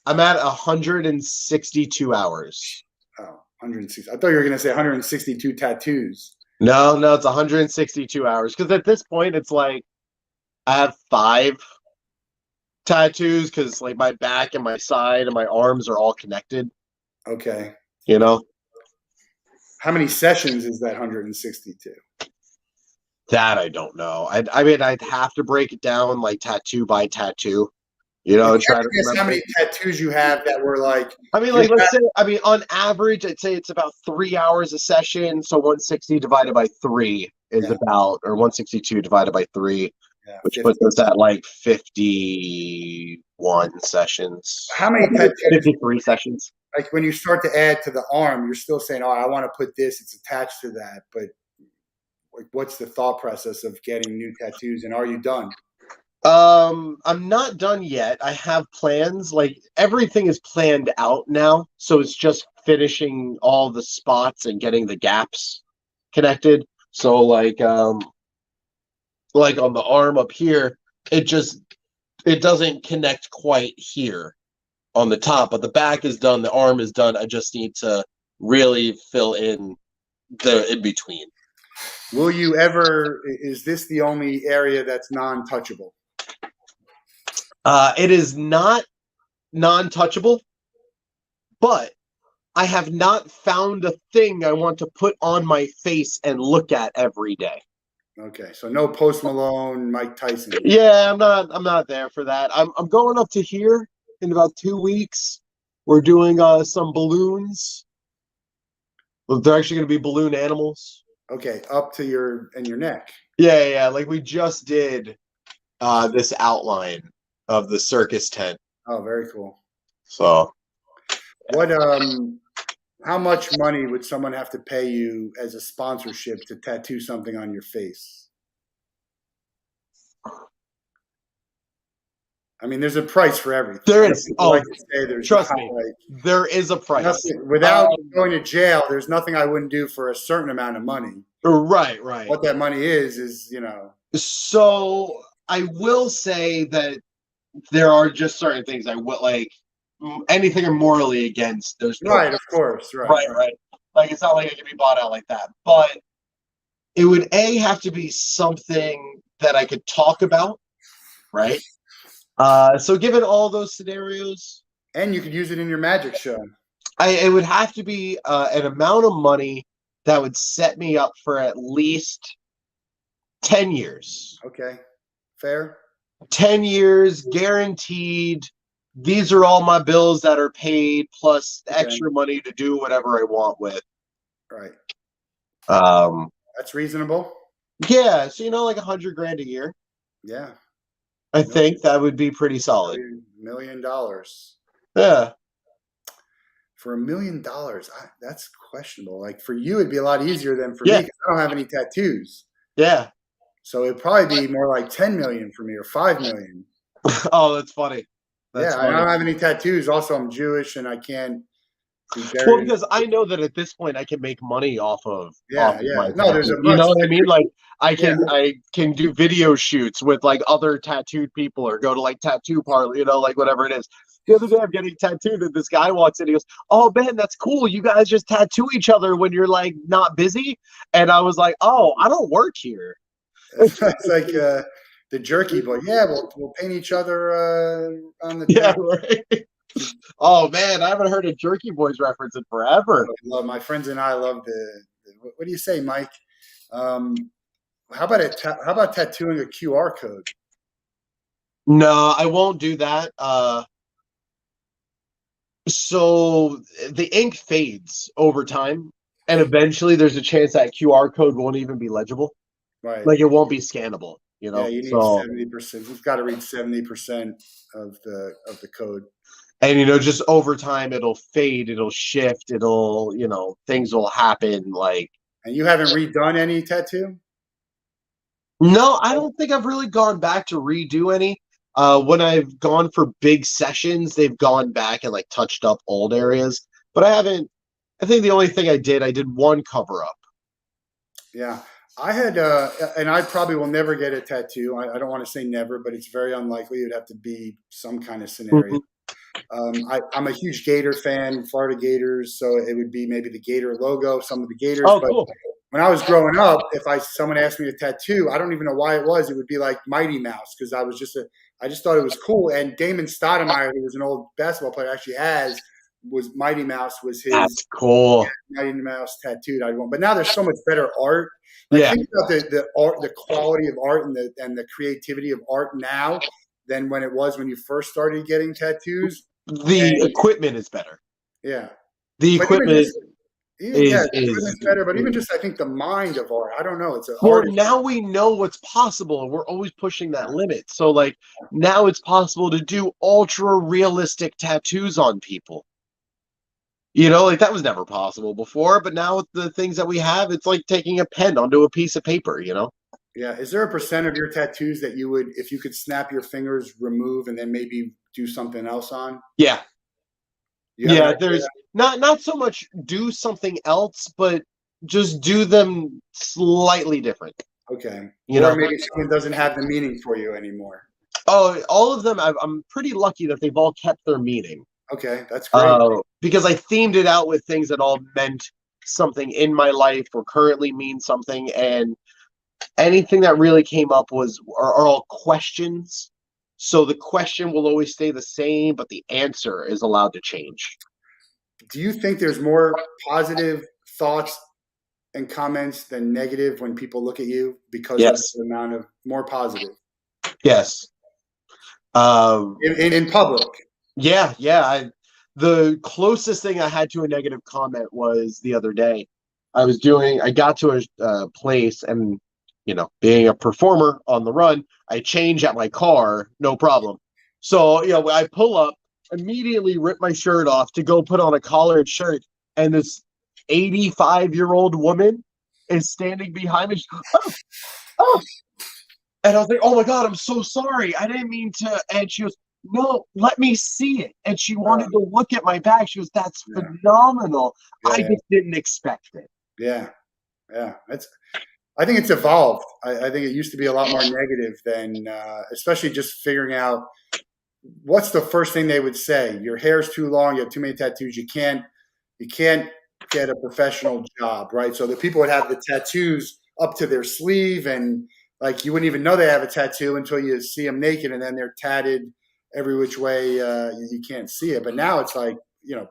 I'm at 162 hours. Oh, 160. I thought you were going to say 162 tattoos. No, it's 162 hours. Because at this point, it's like I have 5 tattoos because like my back and my side and my arms are all connected. Okay. You know, How many sessions is that 162? that I don't know. I mean, I'd have to break it down like tattoo by tattoo. You know, try to Guess how remember. many tattoos you have that were like. I mean, like let's say, I mean, on average, I'd say it's about 3 hours a session. So 160 divided by 3 is about, or 162 divided by 3, which 50. puts us at like 51 sessions. How many tattoos? 53 sessions. Like when you start to add to the arm, you're still saying, "Oh, I want to put this. It's attached to that." But like, what's the thought process of getting new tattoos? And are you done? I'm not done yet. I have plans. Like everything is planned out now, so it's just finishing all the spots and getting the gaps connected. So like on the arm up here, it doesn't connect quite here on the top, but the back is done, the arm is done. I just need to really fill in the in between. Will you ever? Is this the only area that's non-touchable? It is not non-touchable, but I have not found a thing I want to put on my face and look at every day. Okay, so no Post Malone, Mike Tyson. Yeah, I'm not there for that. I'm going up to here in about 2 weeks. We're doing some balloons. Well, they're actually going to be balloon animals. Okay, up to your neck. Yeah. Like we just did this outline of the circus tent. Oh, very cool. So, what? How much money would someone have to pay you as a sponsorship to tattoo something on your face? I mean, there's a price for everything. There is. Trust me, there is a price. Without going to jail, there's nothing I wouldn't do for a certain amount of money. Right. What that money is. So I will say that there are just certain things I would like. Anything I'm morally against. There's no right, of course, right. Like it's not like it can be bought out like that, but it would have to be something that I could talk about, right? So given all those scenarios, and you could use it in your magic show. It would have to be an amount of money that would set me up for at least 10 years. Okay, fair. 10 years guaranteed. These are all my bills that are paid plus extra money to do whatever I want with. Right. That's reasonable. Yeah. So, like $100,000 a year. Yeah. I think that would be pretty solid. $1 million. Yeah. For $1 million, that's questionable. Like for you, it'd be a lot easier than for me because I don't have any tattoos. Yeah. So it'd probably be more like 10 million for me or 5 million. Oh, that's funny. I don't have any tattoos. Also, I'm Jewish and I can't Be Well, buried. because I know that at this point I can make money off Yeah, of yeah. my No, there's tattoo. a You much. know what I mean? Like Yeah, I can do video shoots with like other tattooed people or go to like tattoo parlor, like whatever it is. The other day I'm getting tattooed and this guy walks in, he goes, "Oh man, that's cool. You guys just tattoo each other when you're like not busy." And I was like, "Oh, I don't work here." it's like the jerky boy. Yeah, we'll paint each other on the Yeah, ground. right. Oh man, I haven't heard a Jerky Boys reference in forever. Love my friends and I love the what do you say, Mike? Um, how about how about tattooing a QR code? No, I won't do that. So the ink fades over time, and Okay, eventually there's a chance that QR code won't even be legible. right. Like it won't be scannable, Yeah, you need So 70%. We've got to read 70% of the code. and just over time it'll fade, it'll shift, things will happen. Like And you haven't redone any tattoo? no, I don't think I've really gone back to redo any. When I've gone for big sessions, they've gone back and like touched up old areas, but I haven't. I think the only thing I did one cover up. Yeah. I had, and I probably will never get a tattoo. I don't want to say never, but it's very unlikely. It'd have to be some kind of scenario. Mhm. I'm a huge Gator fan, Florida Gators, so it would be maybe the Gator logo, some of the Gators. Oh, But cool. when I was growing up, if someone asked me to tattoo, I don't even know why it was. It would be like Mighty Mouse because I just thought it was cool. And Damon Stoudemire, who was an old basketball player, actually was Mighty Mouse was his That's cool. Mighty Mouse tattooed. I want, but now there's so much better art. Like Yeah. think about the art, the quality of art, and the creativity of art now than when it was when you first started getting tattoos. The And equipment is better. yeah, The but even equipment just even yeah, is the is equipment's better. But even just I think the mind of art. I don't know. It's an well, artist. now we know what's possible and we're always pushing that limit. So like now it's possible to do ultra realistic tattoos on people. Like that was never possible before, but now with the things that we have, it's like taking a pen onto a piece of paper. Yeah. Is there a percent of your tattoos that you would, if you could snap your fingers, remove, and then maybe do something else on? Yeah. You have an Yeah, idea? there's not so much do something else, but just do them slightly different. Okay. You Or know? maybe someone doesn't have the meaning for you anymore. Oh, all of them. I'm pretty lucky that they've all kept their meaning. Okay, that's great. Because I themed it out with things that all meant something in my life or currently mean something, and anything that really came up are all questions. So the question will always stay the same, but the answer is allowed to change. Do you think there's more positive thoughts and comments than negative when people look at you because of Yes. the amount of more positive Yes. Um, in public? yeah, yeah. The closest thing I had to a negative comment was the other day. I got to a place and, being a performer on the run, I change at my car, no problem. So, I pull up, immediately rip my shirt off to go put on a collared shirt, and this 85-year-old woman is standing behind me. She's, oh, oh. And I was like, oh my God, I'm so sorry. I didn't mean to. And she goes, no, let me see it. And she wanted to look at my bag. She goes, that's Yeah, phenomenal. I yeah, just didn't expect it. yeah, yeah. I think it's evolved. I think it used to be a lot more negative than, especially just figuring out what's the first thing they would say. Your hair's too long. You have too many tattoos. You can't get a professional job, right? So the people would have the tattoos up to their sleeve, and like you wouldn't even know they have a tattoo until you see them naked, and then they're tatted every which way. You can't see it. But now it's like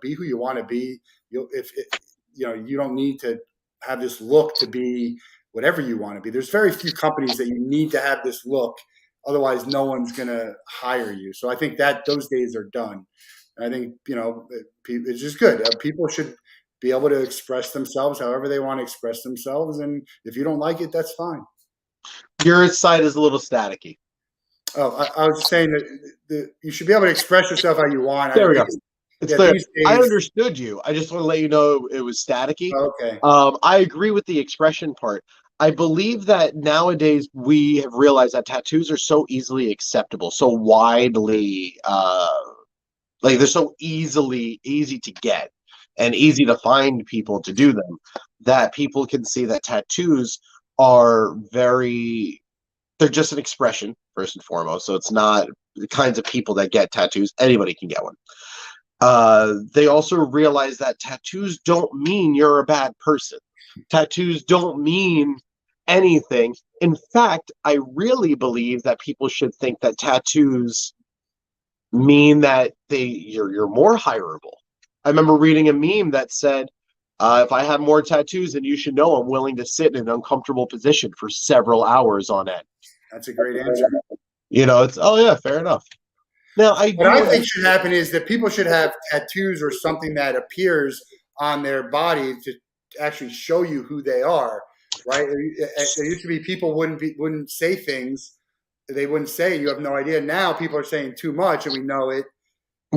be who you want to be. If you don't need to have this look to be whatever you want to be. There's very few companies that you need to have this look. Otherwise, no one's going to hire you. So I think that those days are done. And I think it's just good. People should be able to express themselves however they want to express themselves, and if you don't like it, that's fine. Your side is a little staticky. Oh, I was saying that you should be able to express yourself how you want. There we go. It's Yeah, there. these I days. understood you. I just want to let you know it was staticky. Okay. I agree with the expression part. I believe that nowadays we have realized that tattoos are so easily acceptable, so widely, like they're so easy to get, and easy to find people to do them, that people can see that tattoos are they're just an expression, first and foremost. So it's not the kinds of people that get tattoos. Anybody can get one. They also realize that tattoos don't mean you're a bad person. Tattoos don't mean anything. In fact, I really believe that people should think that tattoos mean that you're more hireable. I remember reading a meme that said, if I have more tattoos, then you should know I'm willing to sit in an uncomfortable position for several hours on end. That's a great answer. It's, oh yeah, fair enough. Now, What I think should happen is that people should have tattoos or something that appears on their body to actually show you who they are, right? There used to be people wouldn't say things. They wouldn't say, you have no idea. Now people are saying too much and we know it.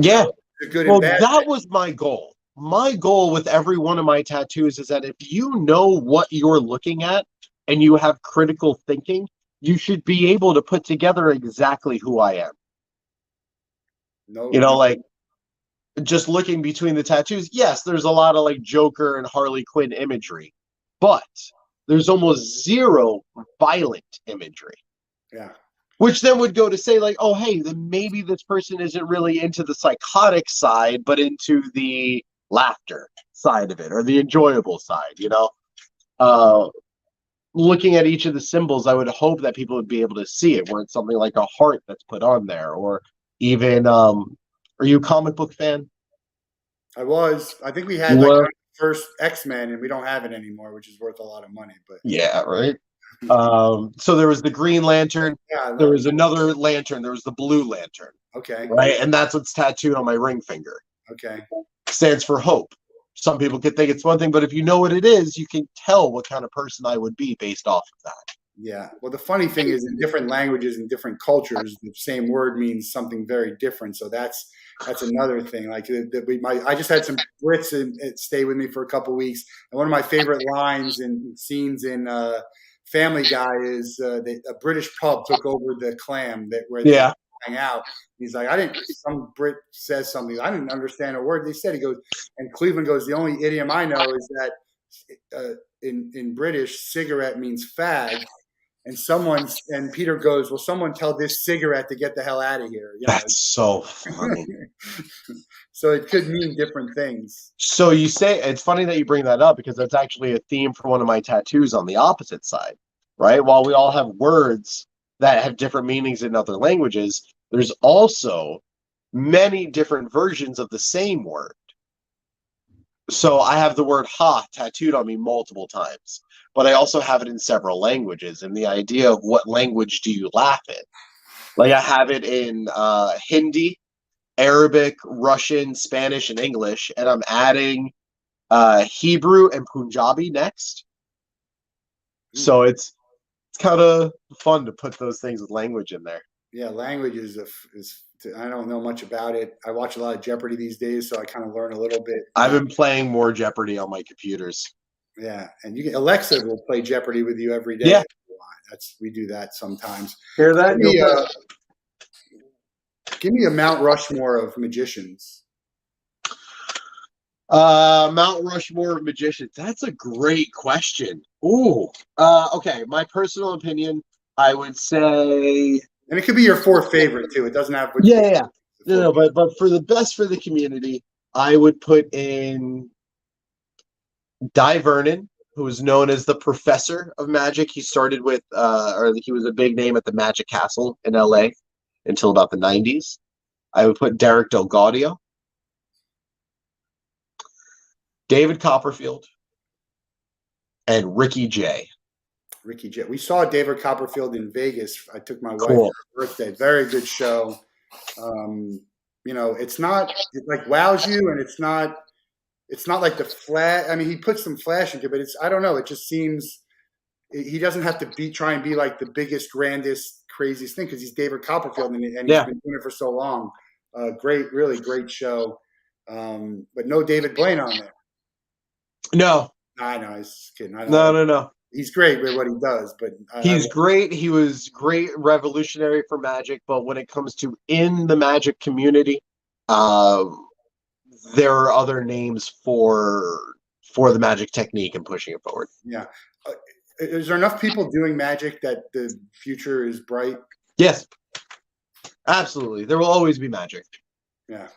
Yeah. Good Well, and bad. that was my goal. My goal with every one of my tattoos is that if you know what you're looking at and you have critical thinking, you should be able to put together exactly who I am. No, Like just looking between the tattoos, yes, there's a lot of like Joker and Harley Quinn imagery, but there's almost zero violent imagery. Yeah. Which then would go to say, like, oh, hey, then maybe this person isn't really into the psychotic side, but into the laughter side of it or the enjoyable side, Looking at each of the symbols, I would hope that people would be able to see it, where it's something like a heart that's put on there, or even, are you a comic book fan? I think we had like the first X-Men and we don't have it anymore, which is worth a lot of money, but yeah, right. So there was the Green Lantern. Yeah, there was another lantern. There was the Blue Lantern. Okay. Right, and that's what's tattooed on my ring finger. Okay. Stands for hope. Some people could think it's one thing, but if you know what it is, you can tell what kind of person I would be based off of that. Yeah. Well, the funny thing is, in different languages and different cultures, the same word means something very different. So that's another thing. Like I just had some Brits stay with me for a couple of weeks, and one of my favorite lines and scenes in Family Guy is a British pub took over the Clam where they hang out. He's like, some Brit says something. I didn't understand a word they said. He goes, and Cleveland goes, the only idiom I know is that in British, cigarette means fag. And Peter goes, well, someone tell this cigarette to get the hell out of here. That's so funny. So it could mean different things. So you say, it's funny that you bring that up because that's actually a theme for one of my tattoos on the opposite side, right? While we all have words that have different meanings in other languages, there's also many different versions of the same word. So I have the word ha tattooed on me multiple times, but I also have it in several languages. And the idea of what language do you laugh in? Like I have it in Hindi, Arabic, Russian, Spanish, and English, and I'm adding Hebrew and Punjabi next. So it's kind of fun to put those things with language in there. Yeah, language is I don't know much about it. I watch a lot of Jeopardy these days, so I kind of learn a little bit. I've been playing more Jeopardy on my computers. Yeah, and Alexa will play Jeopardy with you every day. Yeah, we do that sometimes. Hear that? Give me a Mount Rushmore of magicians. Mount Rushmore of magicians. That's a great question. Ooh. Okay, my personal opinion, I would say. And it could be your fourth favorite too. It doesn't have. Yeah. No, but for the best for the community, I would put in Di Vernon, who is known as the Professor of Magic. He started with, or he was a big name at the Magic Castle in LA until about the 90s. I would put Derek Del Gaudio, David Copperfield, and Ricky Jay. Ricky Jay. We saw David Copperfield in Vegas. I took my wife for her birthday. Very good show. It's not, it like wows you, and it's not like the flash. I mean, he puts some flash into it, but I don't know. It just seems he doesn't have to try and be like the biggest, grandest, craziest thing because he's David Copperfield and he's been doing it for so long. Really great show. But no David Blaine on there. No. I know. I was just kidding. No. He's great with what he does, but he's great. He was great, revolutionary for Magic. But when it comes to in the Magic community, there are other names for the magic technique and pushing it forward. Yeah. Is there enough people doing magic that the future is bright? Yes, absolutely. There will always be magic. Yeah.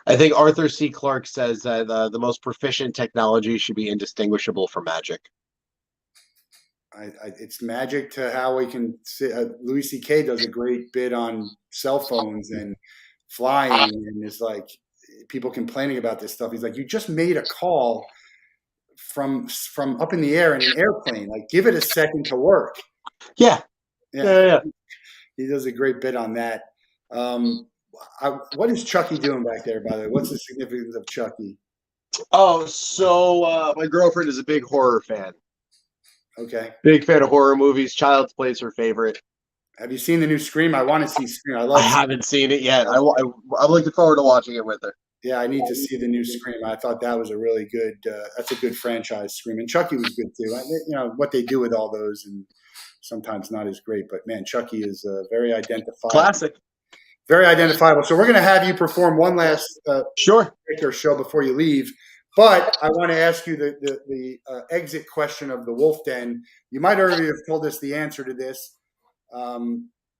I think Arthur C. Clarke says that the most proficient technology should be indistinguishable from magic. It's magic to how we can see. Louis C.K. does a great bit on cell phones and flying, and it's like people complaining about this stuff. He's like, you just made a call from up in the air in an airplane. Like, give it a second to work. Yeah. He does a great bit on that. What is Chucky doing back there, by the way? What's the significance of Chucky? Oh, so my girlfriend is a big horror fan. Okay. Big fan of horror movies. Child's Play's her favorite. Have you seen the new Scream? I want to see Scream. I haven't seen it yet. I'm looking forward to watching it with her. Yeah, I need to see the new Scream. I thought that was a really good. That's a good franchise, Scream, and Chucky was good too. What they do with all those, and sometimes not as great. But man, Chucky is very identifiable. Classic. Very identifiable. So we're going to have you perform one last sure show before you leave. But I want to ask you the exit question of the Wolff Den. You might already have told us the answer to this.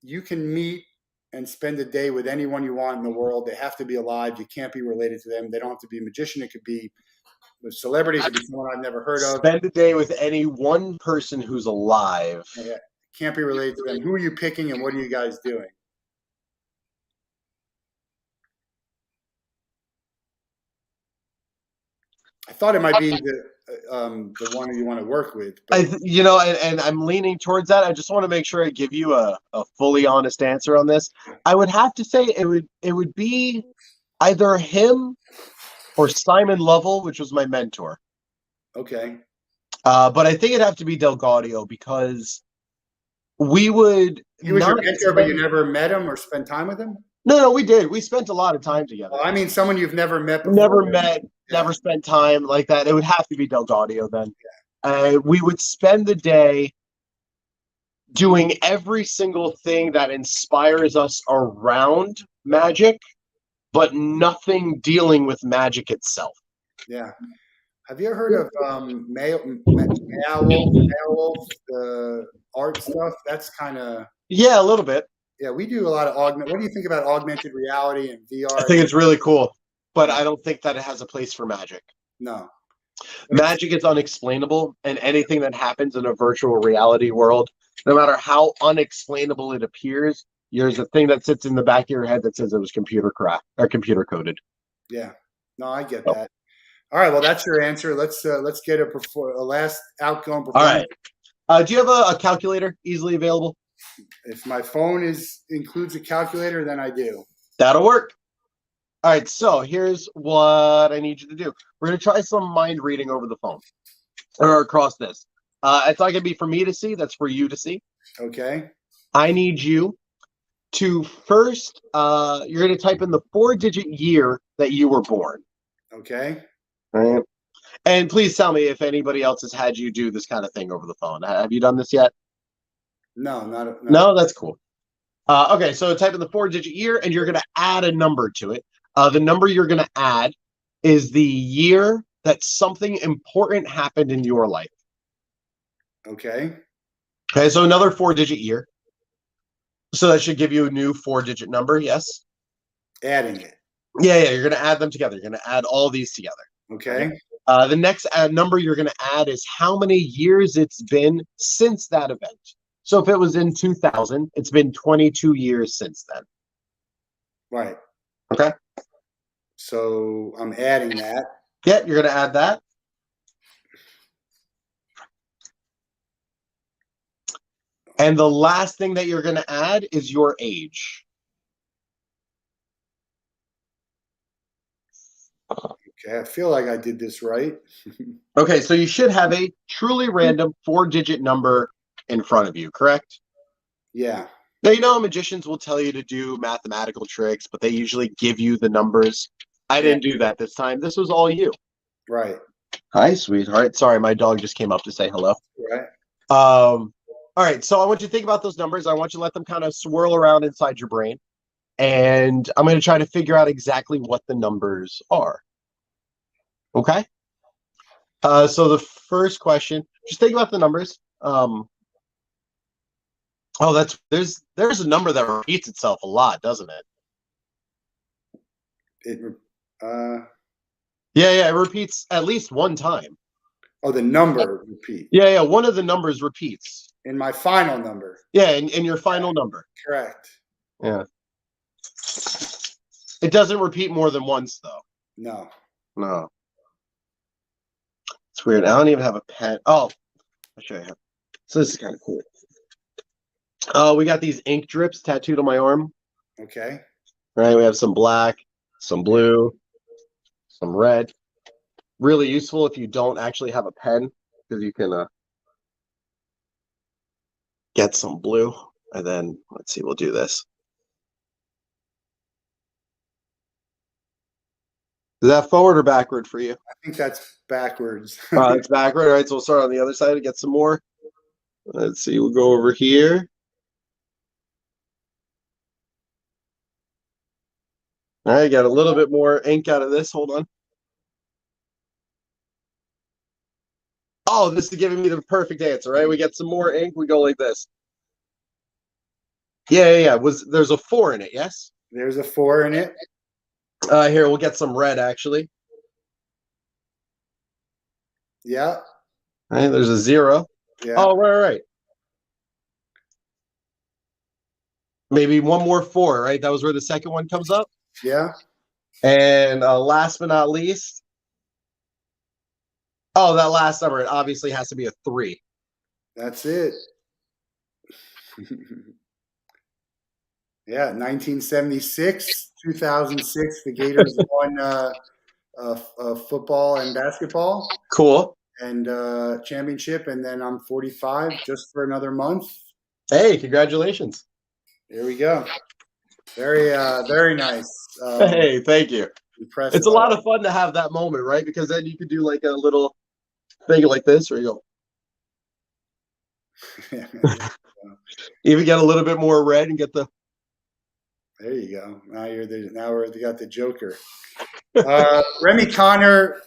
You can meet and spend a day with anyone you want in the world. They have to be alive. You can't be related to them. They don't have to be a magician. It could be a celebrity. It could be someone I've never heard of. Spend a day with any one person who's alive. Yeah. Can't be related to them. Who are you picking and what are you guys doing? I thought it might be the one you want to work with. And I'm leaning towards that. I just want to make sure I give you a fully honest answer on this. I would have to say it would be either him or Simon Lovell, which was my mentor. Okay. But I think it'd have to be Del Gaudio because we would. He was your mentor, but you never met him or spent time with him? No, we did. We spent a lot of time together. I mean, someone you've never met before. Never met, never spent time like that. It would have to be Del Gaudio then. Yeah. We would spend the day doing every single thing that inspires us around magic, but nothing dealing with magic itself. Yeah. Have you ever heard of Wolff, the art stuff? That's kind of... Yeah, a little bit. Yeah, we do a lot of augment. What do you think about augmented reality and VR? I think it's really cool, but I don't think that it has a place for magic. No. Magic is unexplainable, and anything that happens in a virtual reality world, no matter how unexplainable it appears, there's a thing that sits in the back of your head that says it was computer coded. Yeah. No, I get that. All right, well, that's your answer. Let's get a last outgoing performance. All right. Do you have a calculator easily available? If my phone includes a calculator, then I do. That'll work. All right, so here's what I need you to do. We're going to try some mind reading over the phone or across this. It's not going to be for me to see. That's for you to see. Okay. I need you to first, you're going to type in the 4-digit year that you were born. Okay. All right. And please tell me if anybody else has had you do this kind of thing over the phone. Have you done this yet? No, No, that's cool. Okay, so type in the 4-digit year, and you're going to add a number to it. The number you're going to add is the year that something important happened in your life. Okay. Okay, so another 4-digit year. So that should give you a new 4-digit number, yes? Adding it. Yeah, you're going to add them together. You're going to add all these together. Okay. The next number you're going to add is how many years it's been since that event. So if it was in 2000, it's been 22 years since then. Right. Okay. So I'm adding that. Yeah, you're going to add that. And the last thing that you're going to add is your age. Okay, I feel like I did this right. Okay, so you should have a truly random 4-digit number in front of you, correct? Yeah. Now, magicians will tell you to do mathematical tricks, but they usually give you the numbers. I didn't do that this time. This was all you. Right. Hi, sweetheart. Sorry, my dog just came up to say hello. Right. All right, so I want you to think about those numbers. I want you to let them kind of swirl around inside your brain. and I'm going to try to figure out exactly what the numbers are. Okay. So the first question, just think about the numbers. There's a number that repeats itself a lot, doesn't it? Yeah, it repeats at least one time. Oh, the number repeat. Yeah, one of the numbers repeats. In my final number. Yeah, in your final number. Correct. Yeah. It doesn't repeat more than once, though. No. It's weird. I don't even have a pen. Oh, I'll show you. So this is kind of cool. Oh, we got these ink drips tattooed on my arm. Okay. All right, we have some black, some blue, some red. Really useful if you don't actually have a pen, because you can get some blue. And then, let's see, we'll do this. Is that forward or backward for you? I think that's backwards. It's backward. All right, so we'll start on the other side and get some more. Let's see, we'll go over here. All right, got a little bit more ink out of this. Hold on. Oh, this is giving me the perfect answer, right? We get some more ink. We go like this. Yeah. There's a 4 in it, yes? There's a 4 in it. Here, we'll get some red, actually. Yeah. All right, there's a 0. Yeah. Oh, right. Maybe one more 4, right? That was where the second one comes up. Yeah. And last but not least, oh, that last number, it obviously has to be a 3. That's it. Yeah, 1976, 2006, the Gators won football and basketball. Cool. And championship, and then I'm 45 just for another month. Hey, congratulations. Here we go. Very nice. Hey, thank you. Impressive. It's a lot of fun to have that moment, right? Because then you could do like a little thing like this, where you go. Even get a little bit more red and get the. There you go. Now we got the Joker. Remy Connor,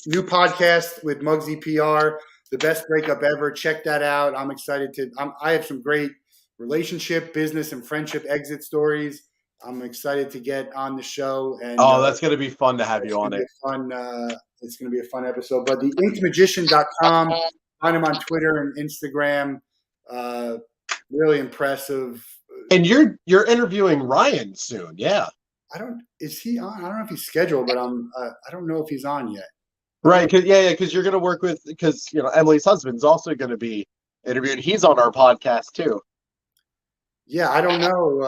new podcast with Muggsy PR, the best breakup ever. Check that out. I'm excited I have some great relationship, business, and friendship exit stories. I'm excited to get on the show. And that's going to be fun to have you on it. It's going to be a fun episode. But the inkmagician.com, find him on Twitter and Instagram. Really impressive. And you're interviewing Ryan soon, yeah. Is he on? I don't know if he's scheduled, but I don't know if he's on yet. Right, because you're going to work with, because Emily's husband's also going to be interviewed. He's on our podcast too. Yeah, I don't know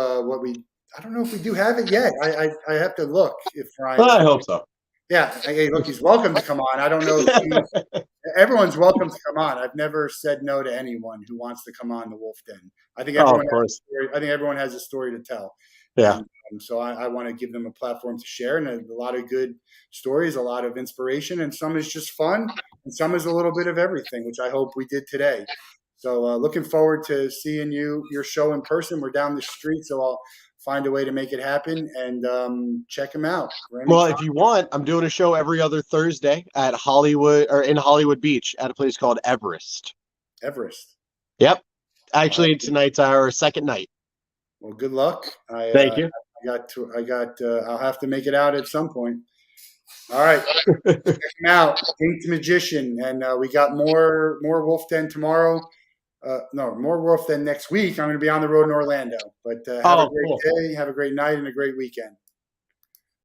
I don't know if we do have it yet. I have to look if Ryan. Well, I hope so. Yeah, hey, look, he's welcome to come on. I don't know if everyone's welcome to come on. I've never said no to anyone who wants to come on the Wolff Den. I think everyone has a story to tell. Yeah. So I want to give them a platform to share, and a lot of good stories, a lot of inspiration, and some is just fun, and some is a little bit of everything, which I hope we did today. So looking forward to seeing your show in person. We're down the street, so I'll find a way to make it happen, and check him out. If you want, I'm doing a show every other Thursday at in Hollywood Beach at a place called Everest. Yep. Actually, tonight's our second night. Well, good luck. Thank you. I'll have to make it out at some point. All right. Check him out. Inked Magician. And we got more Wolff Den tomorrow. More Wolff Den next week. I'm going to be on the road in Orlando. But have a great day, have a great night, and a great weekend.